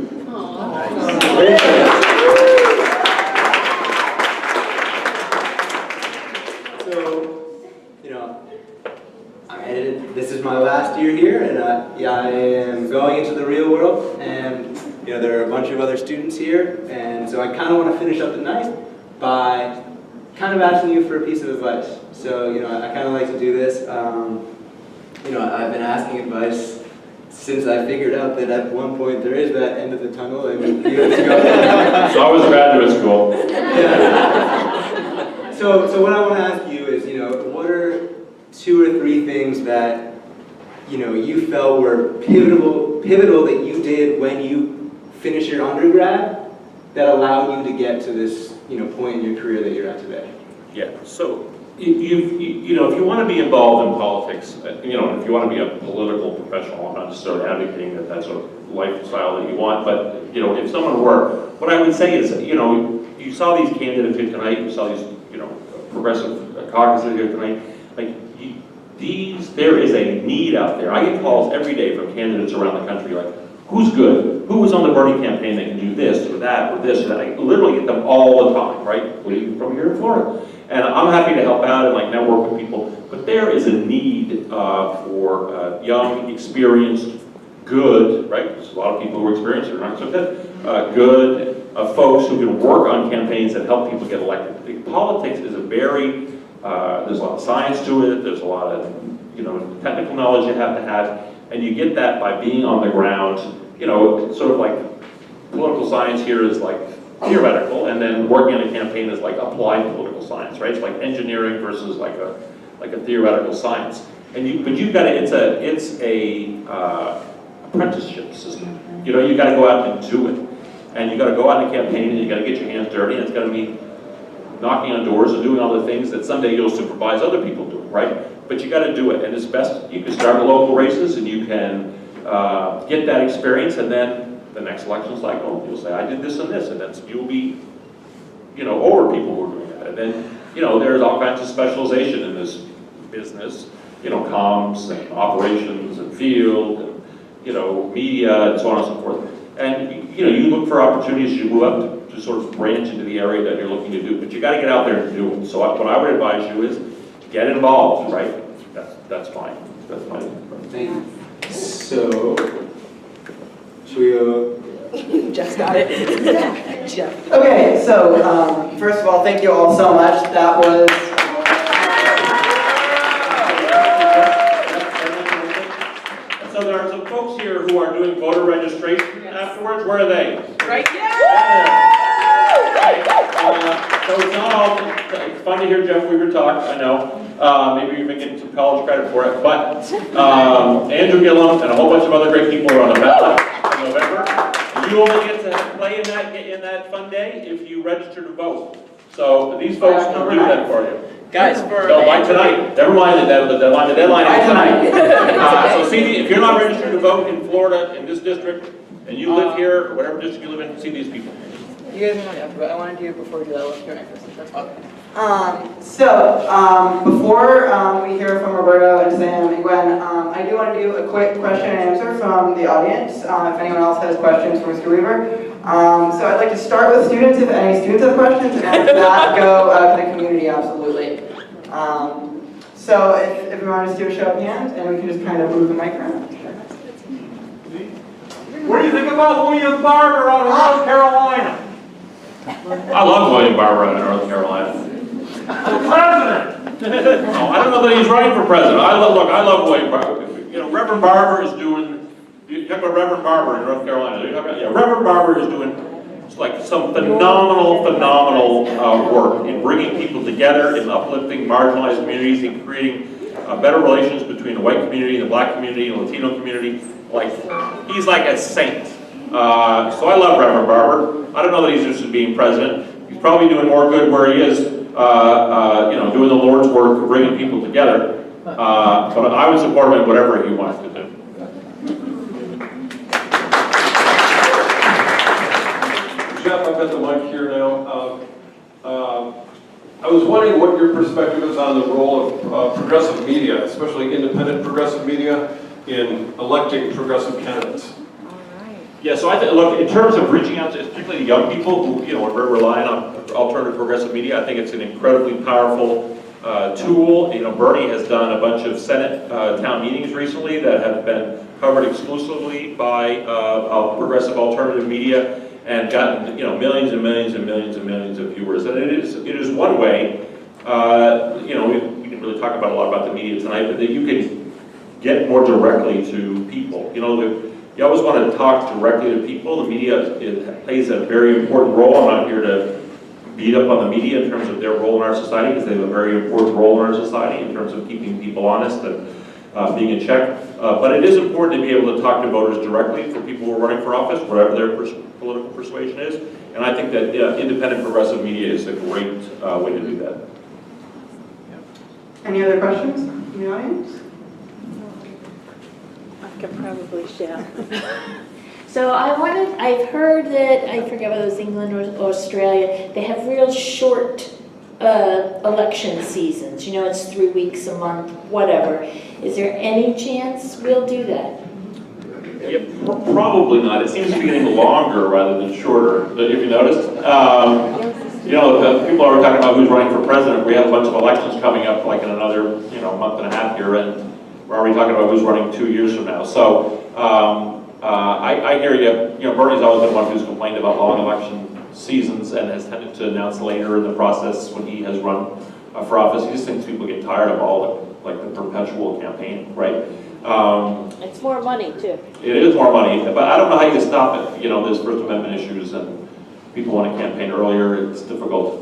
D: This is my last year here, and I am going into the real world, and there are a bunch of other students here, and so I kind of want to finish up the night by kind of asking you for a piece of advice. So, you know, I kind of like to do this. You know, I've been asking advice since I figured out that at one point there is that end of the tunnel and you have to go.
B: So I was graduate school.
D: Yeah. So what I want to ask you is, you know, what are 2 or 3 things that, you know, you felt were pivotal that you did when you finished your undergrad that allowed you to get to this, you know, point in your career that you're at today?
B: Yeah, so you know, if you want to be involved in politics, you know, if you want to be a political professional, I'm not necessarily advocating that that's a lifestyle that you want, but, you know, if someone were, what I would say is, you know, you saw these candidates here tonight, you saw these, you know, progressive caucuses here tonight, like, there is a need out there. I get calls every day from candidates around the country, like, who's good? Who was on the Bernie campaign that can do this or that or this or that? I literally get them all the time, right? From here in Florida. And I'm happy to help out and like network with people. But there is a need for young, experienced, good, right? There's a lot of people who are experienced who are not so good, folks who can work on campaigns that help people get elected. I think politics is a very, there's a lot of science to it. There's a lot of, you know, technical knowledge you have to have. And you get that by being on the ground, you know, sort of like political science here is like theoretical, and then working on a campaign is like applied political science, right? It's like engineering versus like a theoretical science. And but you've got to, it's a apprenticeship system. You know, you got to go out and do it, and you got to go out and campaign, and you got to get your hands dirty, and it's got to be knocking on doors and doing all the things that someday you'll supervise other people doing, right? But you got to do it, and it's best, you can start with local races, and you can get that experience, and then the next election cycle, you'll say, I did this and this, and then you'll be, you know, over people who are doing that. And then, you know, there's all kinds of specialization in this business, you know, comms, and operations, and field, and, you know, media, and so on and so forth. And, you know, you look for opportunities as you move up to sort of branch into the area that you're looking to do, but you got to get out there and do it. So what I would advise you is, get involved, right? That's fine. That's fine.
D: Thank you. So, should we go?
E: Jeff's got it. Jeff.
A: Okay, so first of all, thank you all so much. That was.
B: So there are some folks here who are doing voter registration afterwards. Where are they?
E: Right here.
B: So it's not all, it's fun to hear Jeff Weaver talk, I know. Maybe you're getting some college credit for it, but Andrew Gillum and a whole bunch of other great people are on the ballot in November. You only get to play in that fun day if you register to vote. So these folks will do that for you.
A: Guys,
B: No, by tonight. Never mind the deadline. The deadline is tonight. So see, if you're not registered to vote in Florida, in this district, and you live here, or whatever district you live in, see these people.
A: You guys know that, but I want to do before we do that, let's Q&A first. That's fine. Before we hear from Roberto and Sam and Gwen, I do want to do a quick question and answer from the audience, if anyone else has questions for Mr. Weaver. So I'd like to start with students, if any students have questions, and after that, go to the community, absolutely. So if everyone just do a show of hands, and we can just kind of move the mic around.
F: What do you think about William Barber out of North Carolina?
B: I love William Barber out of North Carolina.
F: President!
B: No, I don't know that he's running for president. I love William Barber. You know, Reverend Barber is doing, you talk about Reverend Barber in North Carolina. Yeah, Reverend Barber is doing like some phenomenal work in bringing people together, in uplifting marginalized communities, in creating better relations between the white community, the black community, and the Latino community. Like, he's like a saint. So I love Reverend Barber. I don't know that he's interested in being president. He's probably doing more good where he is, you know, doing the Lord's work of bringing people together. But I would support him in whatever he wants to do.
F: Jeff, I've got the mic here now. I was wondering what your perspective is on the role of progressive media, especially independent progressive media, in electing progressive candidates.
B: Yeah, so I think, look, in terms of reaching out to particularly young people who, you know, are very reliant on alternative progressive media, I think it's an incredibly powerful tool. You know, Bernie has done a bunch of Senate town meetings recently that have been covered exclusively by progressive alternative media. and gotten, millions and millions and millions and millions of viewers. And it is one way, we didn't really talk about a lot about the media tonight, but that you can get more directly to people. You always want to talk directly to people. The media plays a very important role. I'm not here to beat up on the media in terms of their role in our society, because they have a very important role in our society in terms of keeping people honest and being in check. But it is important to be able to talk to voters directly for people who are running for office, whatever their political persuasion is. And I think that independent progressive media is a great way to do that.
A: Any other questions from the audience?
G: I could probably share. So I've heard that, I forget whether it was England or Australia, they have real short election seasons. It's 3 weeks, a month, whatever. Is there any chance we'll do that?
B: Yeah, probably not. It seems to be getting longer rather than shorter. If you noticed, people are talking about who's running for president. We have a bunch of elections coming up, like in another, month and a half here, and we're already talking about who's running 2 years from now. So I hear you. Bernie's always been one who's complained about long election seasons and has tended to announce later in the process when he has run for office. He just thinks people get tired of all the perpetual campaign, right?
G: It's more money too.
B: It is more money, but I don't know how you stop it. There's First Amendment issues and people want to campaign earlier. It's difficult,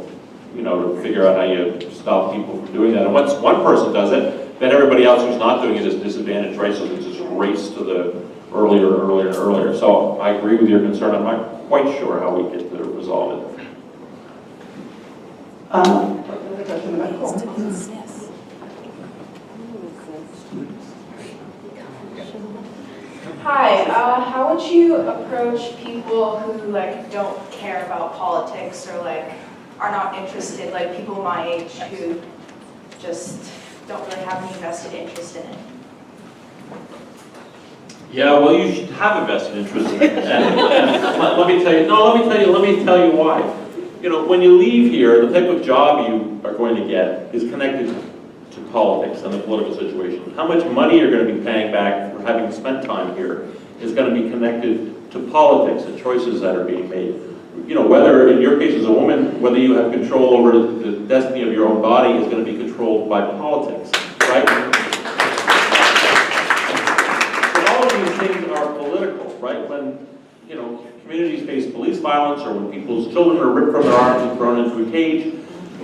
B: to figure out how you stop people from doing that. And once one person does it, then everybody else who's not doing it is disadvantaged, right? So there's this race to the earlier and earlier and earlier. So I agree with your concern. I'm not quite sure how we get to resolve it.
A: Another question in the back.
H: Hi, how would you approach people who don't care about politics or are not interested, people my age who just don't really have any vested interest in it?
B: Yeah, well, you should have a vested interest in it. And let me tell you why. When you leave here, the type of job you are going to get is connected to politics and the political situation. How much money you're going to be paying back for having spent time here is going to be connected to politics and choices that are being made. Whether in your case as a woman, whether you have control over the destiny of your own body is going to be controlled by politics, right? So all of these things are political, right? When, communities face police violence or when people's children are ripped from their arms and thrown into a cage,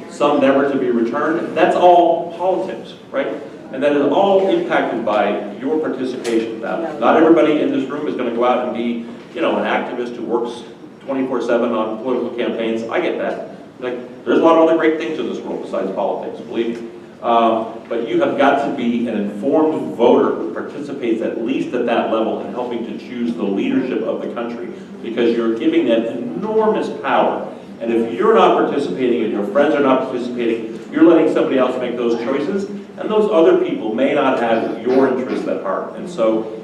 B: some never to be returned, that's all politics, right? And that is all impacted by your participation. Now, not everybody in this room is going to go out and be, an activist who works 24/7 on political campaigns. I get that. There's a lot of other great things in this world besides politics, believe me. But you have got to be an informed voter who participates at least at that level in helping to choose the leadership of the country, because you're giving them enormous power. And if you're not participating and your friends are not participating, you're letting somebody else make those choices, and those other people may not have your interests at heart. And so,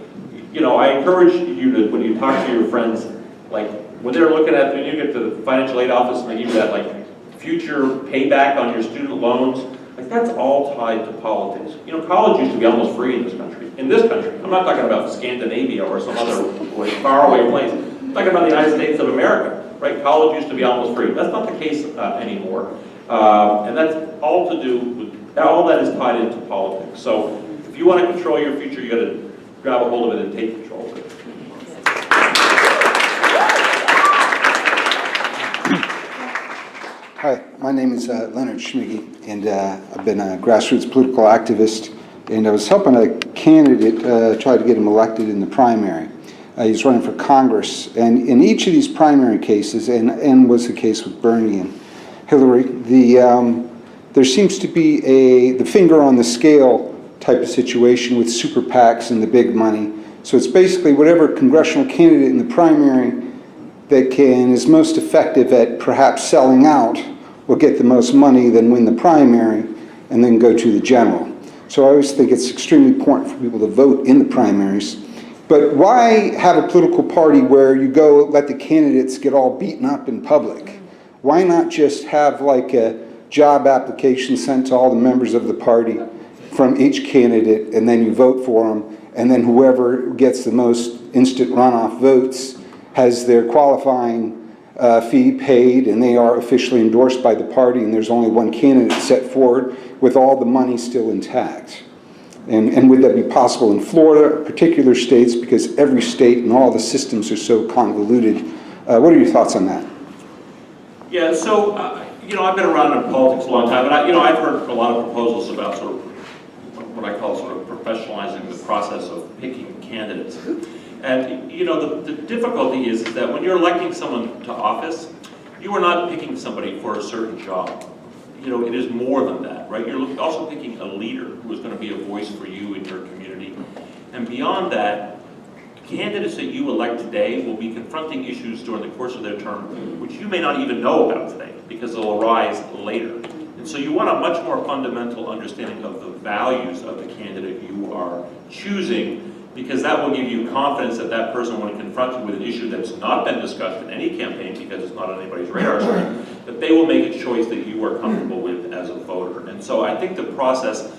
B: I encourage you to, when you talk to your friends, when they're looking at, when you get to the financial aid office and they give you that future payback on your student loans, that's all tied to politics. College used to be almost free in this country. I'm not talking about Scandinavia or some other faraway place. I'm talking about the United States of America. Right? College used to be almost free. That's not the case anymore. And that's all to do with, all that is tied into politics. So if you want to control your future, you got to grab a hold of it and take control of it.
I: Hi, my name is Leonard Schmiege, and I've been a grassroots political activist, and I was helping a candidate try to get him elected in the primary. He's running for Congress, and in each of these primary cases, and was the case with Bernie and Hillary, there seems to be the finger on the scale type of situation with super PACs and the big money. So it's basically whatever congressional candidate in the primary that is most effective at perhaps selling out will get the most money, then win the primary, and then go to the general. So I always think it's extremely important for people to vote in the primaries. But why have a political party where you go let the candidates get all beaten up in public? Why not just have a job application sent to all the members of the party from each candidate, and then you vote for them, and then whoever gets the most instant runoff votes has their qualifying fee paid, and they are officially endorsed by the party, and there's only one candidate set forward with all the money still intact. And would that be possible in Florida, particular states, because every state and all the systems are so convoluted? What are your thoughts on that?
B: Yeah, so, you know, I've been around in politics a long time, and I've heard a lot of proposals about sort of what I call sort of professionalizing the process of picking candidates. And, you know, the difficulty is that when you're electing someone to office, you are not picking somebody for a certain job. You know, it is more than that, right? You're also picking a leader who is going to be a voice for you in your community. And beyond that, candidates that you elect today will be confronting issues during the course of their term, which you may not even know about today, because they'll arise later. And so you want a much more fundamental understanding of the values of the candidate you are choosing, because that will give you confidence that that person, when confronted with an issue that's not been discussed in any campaign because it's not on anybody's radar screen, that they will make a choice that you are comfortable with as a voter. And so I think the process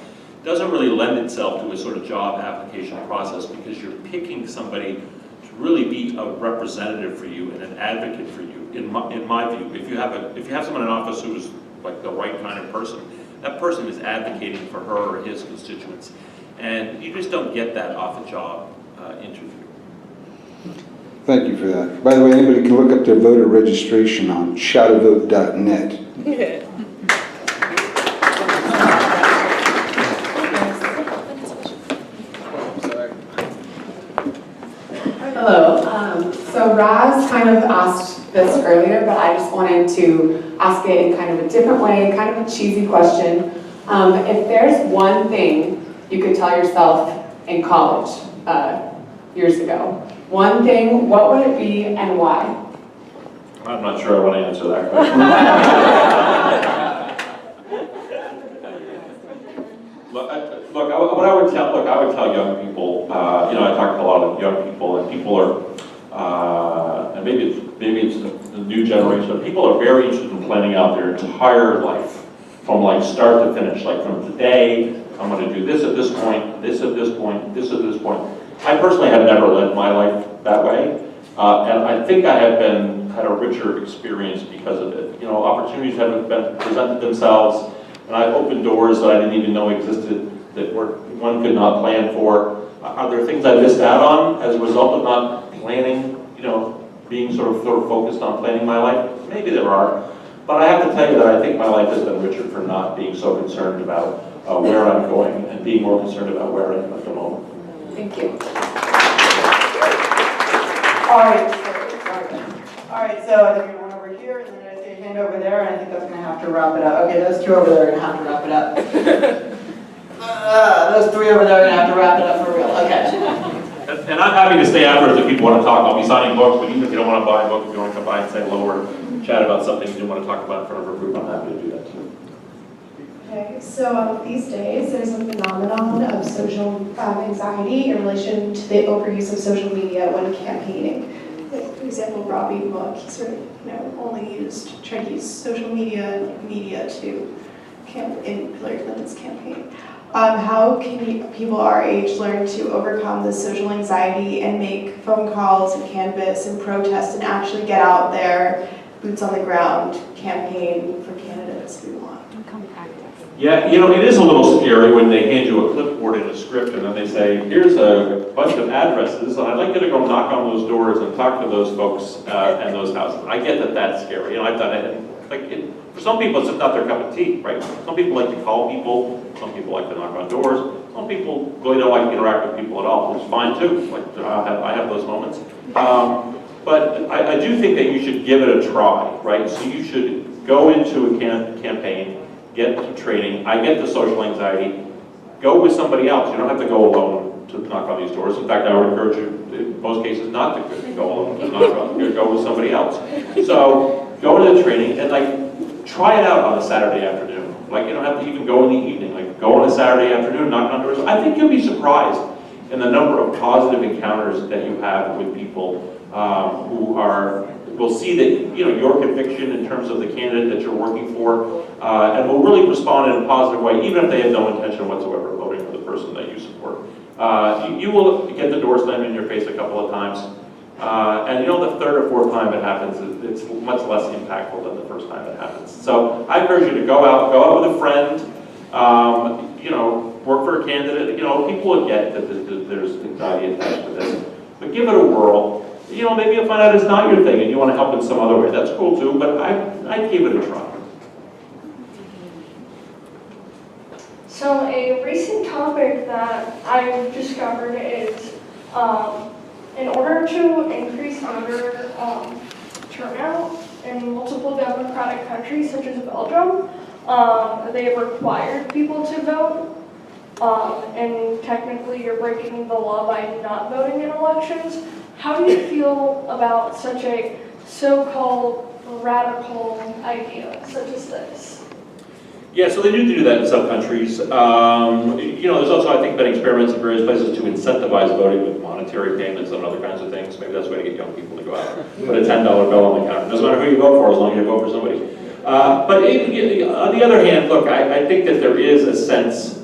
B: doesn't really lend itself to a sort of job application process, because you're picking somebody to really be a representative for you and an advocate for you. In my view, if you have someone in office who is like the right kind of person, that person is advocating for her or his constituents. And you just don't get that off a job interview.
I: Thank you for that. By the way, anybody can look up their voter registration on shadowvote.net.
J: Hello. So Raz kind of asked this earlier, but I just wanted to ask it in kind of a different way, kind of a cheesy question. If there's one thing you could tell yourself in college years ago, one thing, what would it be and why?
B: I'm not sure I want to answer that question. I would tell young people, you know, I talk to a lot of young people, and people are, and maybe it's the new generation, but people are very interested in planning out their entire life, from like start to finish, like from today, I'm going to do this at this point, this at this point, this at this point. I personally have never led my life that way, and I think I have had a richer experience because of it. You know, opportunities have been presented themselves, and I've opened doors that I didn't even know existed, that one could not plan for. Are there things I missed out on as a result of not planning, you know, being sort of focused on planning my life? Maybe there are, but I have to tell you that I think my life has been richer for not being so concerned about where I'm going and being more concerned about where I am at the moment.
J: Thank you.
A: All right, so I think we went over here, and then I see a hand over there, and I think that's going to have to wrap it up. Okay, those two over there are going to have to wrap it up. Those three over there are going to have to wrap it up for real. Okay.
B: And I'm happy to stay afterwards if people want to talk. I'll be signing books, but even if you don't want to buy a book, if you want to come by and say hello or chat about something you want to talk about in front of a group, I'm happy to do that too.
K: Okay, so these days there's a phenomenon of social anxiety in relation to the overuse of social media when campaigning. Like, for example, Robbie Mook, he sort of, tried to use social media to in Hillary Clinton's campaign. How can people our age learn to overcome the social anxiety and make phone calls and canvass and protest and actually get out there, boots on the ground, campaign for candidates we want?
B: Yeah, you know, it is a little scary when they hand you a clipboard and a script and then they say, here's a bunch of addresses, and I'd like you to go knock on those doors and talk to those folks and those houses. I get that that's scary, you know, I've done it. And, for some people, it's just not their cup of tea, right? Some people like to call people, some people like to knock on doors, some people really don't like to interact with people at all, which is fine too. Like, I have those moments. But I do think that you should give it a try, right? So you should go into a campaign, get some training. I get the social anxiety. Go with somebody else. You don't have to go alone to knock on these doors. In fact, I would encourage you, in most cases, not to go alone to knock on. Go with somebody else. So go to the training and try it out on a Saturday afternoon. You don't have to even go in the evening. Go on a Saturday afternoon, knock on doors. I think you'll be surprised in the number of positive encounters that you have with people who will see that your conviction in terms of the candidate that you're working for, and will really respond in a positive way, even if they have no intention whatsoever of voting for the person that you support. You will get the door slammed in your face a couple of times, And you know, the third or fourth time it happens, it's much less impactful than the first time it happens. So I encourage you to go out with a friend, you know, work for a candidate. You know, people will get that there's anxiety attached to this, but give it a whirl. You know, maybe you'll find out it's not your thing and you want to help in some other way. That's cool too, but I'd give it a try.
L: So a recent topic that I've discovered is in order to increase voter turnout in multiple democratic countries such as Belgium, they've required people to vote. And technically you're breaking the law by not voting in elections. How do you feel about such a so-called radical idea such as this?
B: Yeah, so they do that in some countries. You know, there's also, I think, been experiments in various places to incentivize voting with monetary payments and other kinds of things. Maybe that's a way to get young people to go out. Put a $10 bill on the counter. Doesn't matter who you vote for, as long as you vote for somebody. But on the other hand, look, I think that there is a sense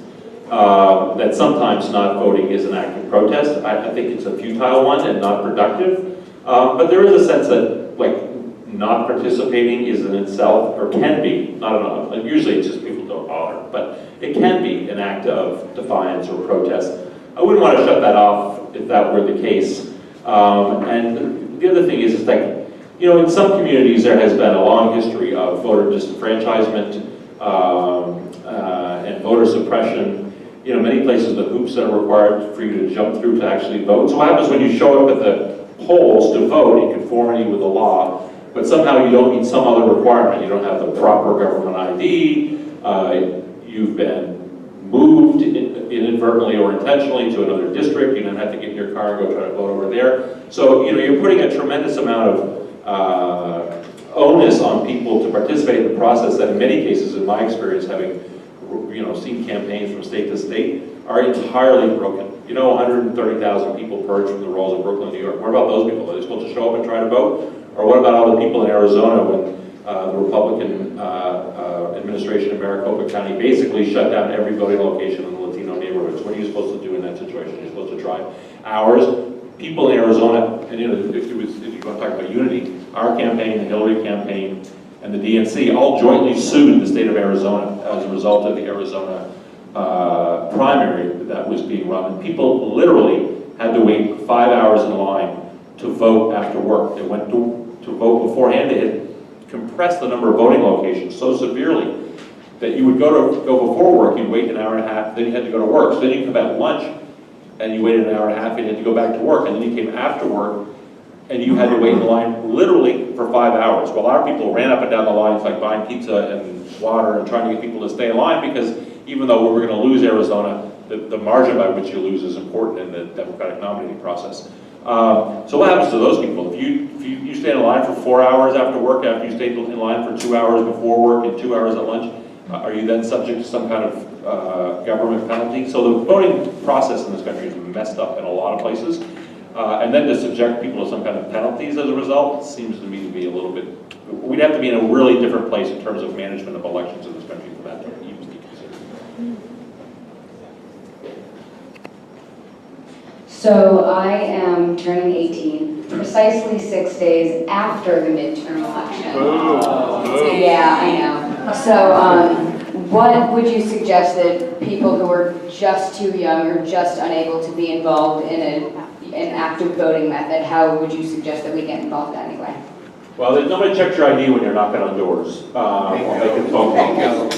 B: that sometimes not voting is an act of protest. I think it's a futile one and not productive. But there is a sense that, like, not participating is in itself, or can be, not enough. Like, usually it's just people don't bother, but it can be an act of defiance or protest. I wouldn't want to shut that off if that were the case. And the other thing is like, you know, in some communities there has been a long history of voter disenfranchisement and voter suppression. You know, many places the hoops that are required for you to jump through to actually vote. So what happens when you show up at the polls to vote in conformity with the law, but somehow you don't meet some other requirement? You don't have the proper government ID, you've been moved inadvertently or intentionally to another district, you don't have to get in your car and go try to vote over there. So, you know, you're putting a tremendous amount of onus on people to participate in the process that in many cases, in my experience, having, you know, seen campaigns from state to state, are entirely broken. You know, 130,000 people purged from the rolls of Brooklyn, New York. What about those people? Are they supposed to show up and try to vote? Or what about all the people in Arizona when the Republican administration in Maricopa County basically shut down every voting location in the Latino neighborhoods? What are you supposed to do in that situation? You're supposed to drive hours. People in Arizona, and you know, if you want to talk about unity, our campaign, the Hillary campaign, and the DNC all jointly sued the state of Arizona as a result of the Arizona primary that was being run. And people literally had to wait 5 hours in line to vote after work. They went to vote beforehand. They had compressed the number of voting locations so severely that you would go before work, you'd wait an hour and a half, then you had to go to work. So then you come back lunch, and you waited an hour and a half, and you had to go back to work, and then you came after work, and you had to wait in line literally for 5 hours. While our people ran up and down the lines like buying pizza and water and trying to get people to stay in line, because even though we were going to lose Arizona, the margin by which you lose is important in the democratic nominating process. So what happens to those people? If you stay in line for 4 hours after work, after you stayed in line for 2 hours before work and 2 hours at lunch, are you then subject to some kind of government penalty? So the voting process in this country is messed up in a lot of places. And then to subject people to some kind of penalties as a result seems to me to be a little bit, we'd have to be in a really different place in terms of management of elections in this country for that to even be considered.
M: So I am turning 18 precisely 6 days after the midterm election. Yeah, I know. So what would you suggest that people who are just too young or just unable to be involved in an active voting method, how would you suggest that we get involved anyway?
B: Well, nobody checks your ID when you're knocking on doors. Or making phone calls.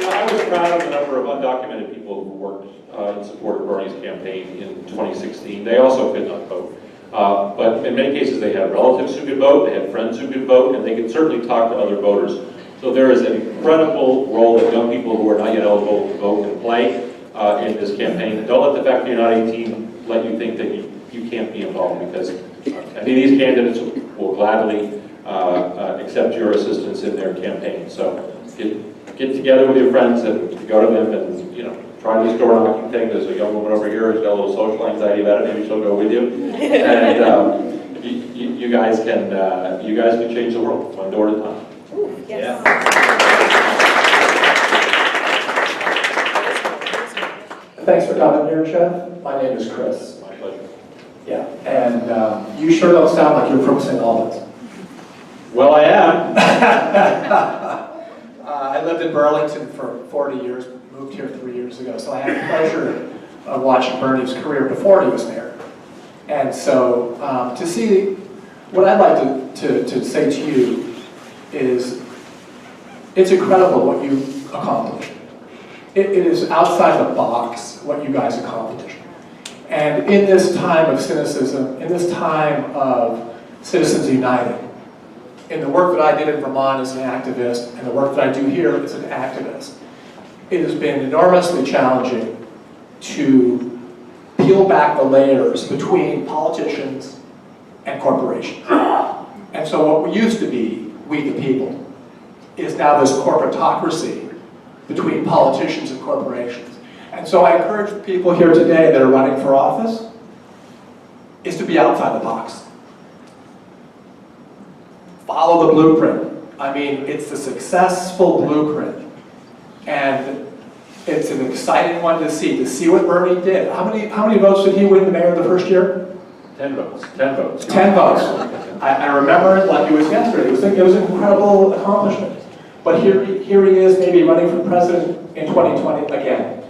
B: I was proud of the number of undocumented people who worked in support of Bernie's campaign in 2016. They also could not vote. But in many cases, they had relatives who could vote, they had friends who could vote, and they could certainly talk to other voters. So there is an incredible role that young people who are not yet eligible to vote can play in this campaign. Don't let the fact that you're not 18 let you think that you can't be involved, because any of these candidates will gladly accept your assistance in their campaign. So get together with your friends and go to them and, you know, try this door knocking thing. There's a young woman over here who's got a little social anxiety about it. Maybe she'll go with you. And you guys can change the world one door at a time.
G: Ooh, yes.
B: Yeah.
N: Thanks for coming here, Jeff. My name is Chris.
B: My pleasure.
N: Yeah, and you sure don't sound like you're from St. Albans.
B: Well, I am.
N: I lived in Burlington for 40 years, moved here 3 years ago, so I had the pleasure of watching Bernie's career before he was mayor. And so to see, what I'd like to say to you is, it's incredible what you accomplished. It is outside the box what you guys accomplished. And in this time of cynicism, in this time of Citizens United, in the work that I did in Vermont as an activist, and the work that I do here as an activist, it has been enormously challenging to peel back the layers between politicians and corporations. And so what we used to be, we the people, is now this corporatocracy between politicians and corporations. And so I encourage the people here today that are running for office is to be outside the box. Follow the blueprint. I mean, it's a successful blueprint. And it's an exciting one to see what Bernie did. How many votes did he win the mayor the first year?
B: 10 votes. 10 votes.
N: 10 votes. I remember it like it was yesterday. It was an incredible accomplishment. But here he is, maybe running for president in 2020 again.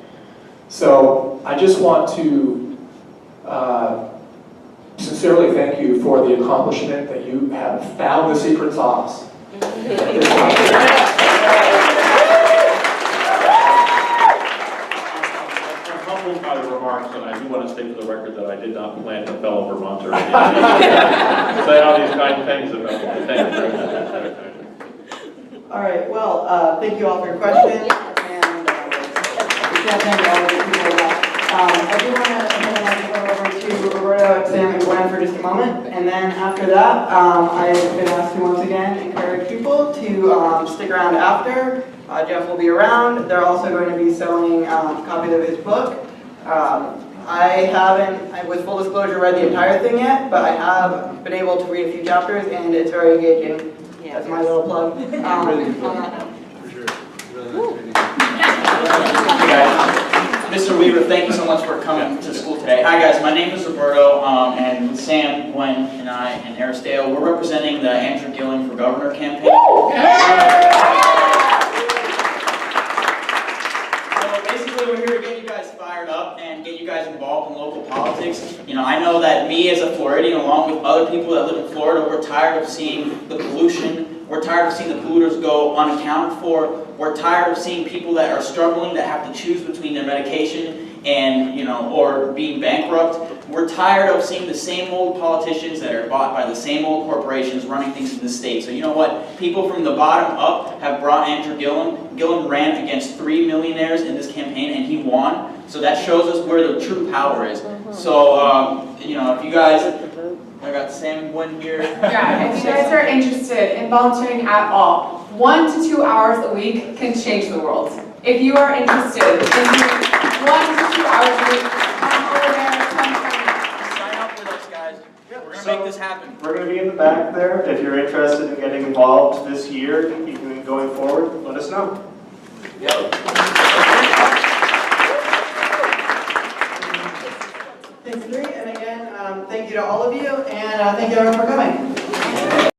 N: So I just want to sincerely thank you for the accomplishment that you have found the secret sauce.
B: I'm humbled by the remarks, and I do want to state for the record that I did not plant a fellow Vermonter. Say all these kind things about me. Thank you.
A: All right, well, thank you all for your questions, and we can't thank all of the people enough. I do want to hand it over to Roberto, Sam, and Gwen for just a moment, and then after that, I've been asked to once again encourage people to stick around after. Jeff will be around. They're also going to be selling copies of his book. I haven't, with full disclosure, read the entire thing yet, but I have been able to read a few chapters, and it's very engaging. That's my little plug.
O: Mr. Weaver, thank you so much for coming to school today. Hi guys, my name is Roberto, and with Sam, Gwen, and I, and Aristeo, we're representing the Andrew Gillen for Governor campaign. So basically we're here to get you guys fired up and get you guys involved in local politics. You know, I know that me as a Floridian, along with other people that live in Florida, we're tired of seeing the pollution. We're tired of seeing the polluters go unaccounted for. We're tired of seeing people that are struggling, that have to choose between their medication and, or being bankrupt. We're tired of seeing the same old politicians that are bought by the same old corporations running things in the state. So you know what? People from the bottom up have brought Andrew Gillen. Gillen ran against 3 millionaires in this campaign and he won. So that shows us where the true power is. So, if you guys, I got Sam and Gwen here.
J: Yeah, if you guys are interested in volunteering at all, 1 to 2 hours a week can change the world. If you are interested in doing 1 to 2 hours a week, come over there, come
O: Sign up with us, guys. We're going to make this happen.
P: We're going to be in the back there. If you're interested in getting involved this year, even going forward, let us know.
A: Thanks, Three, and again, thank you to all of you, and thank you everyone for coming.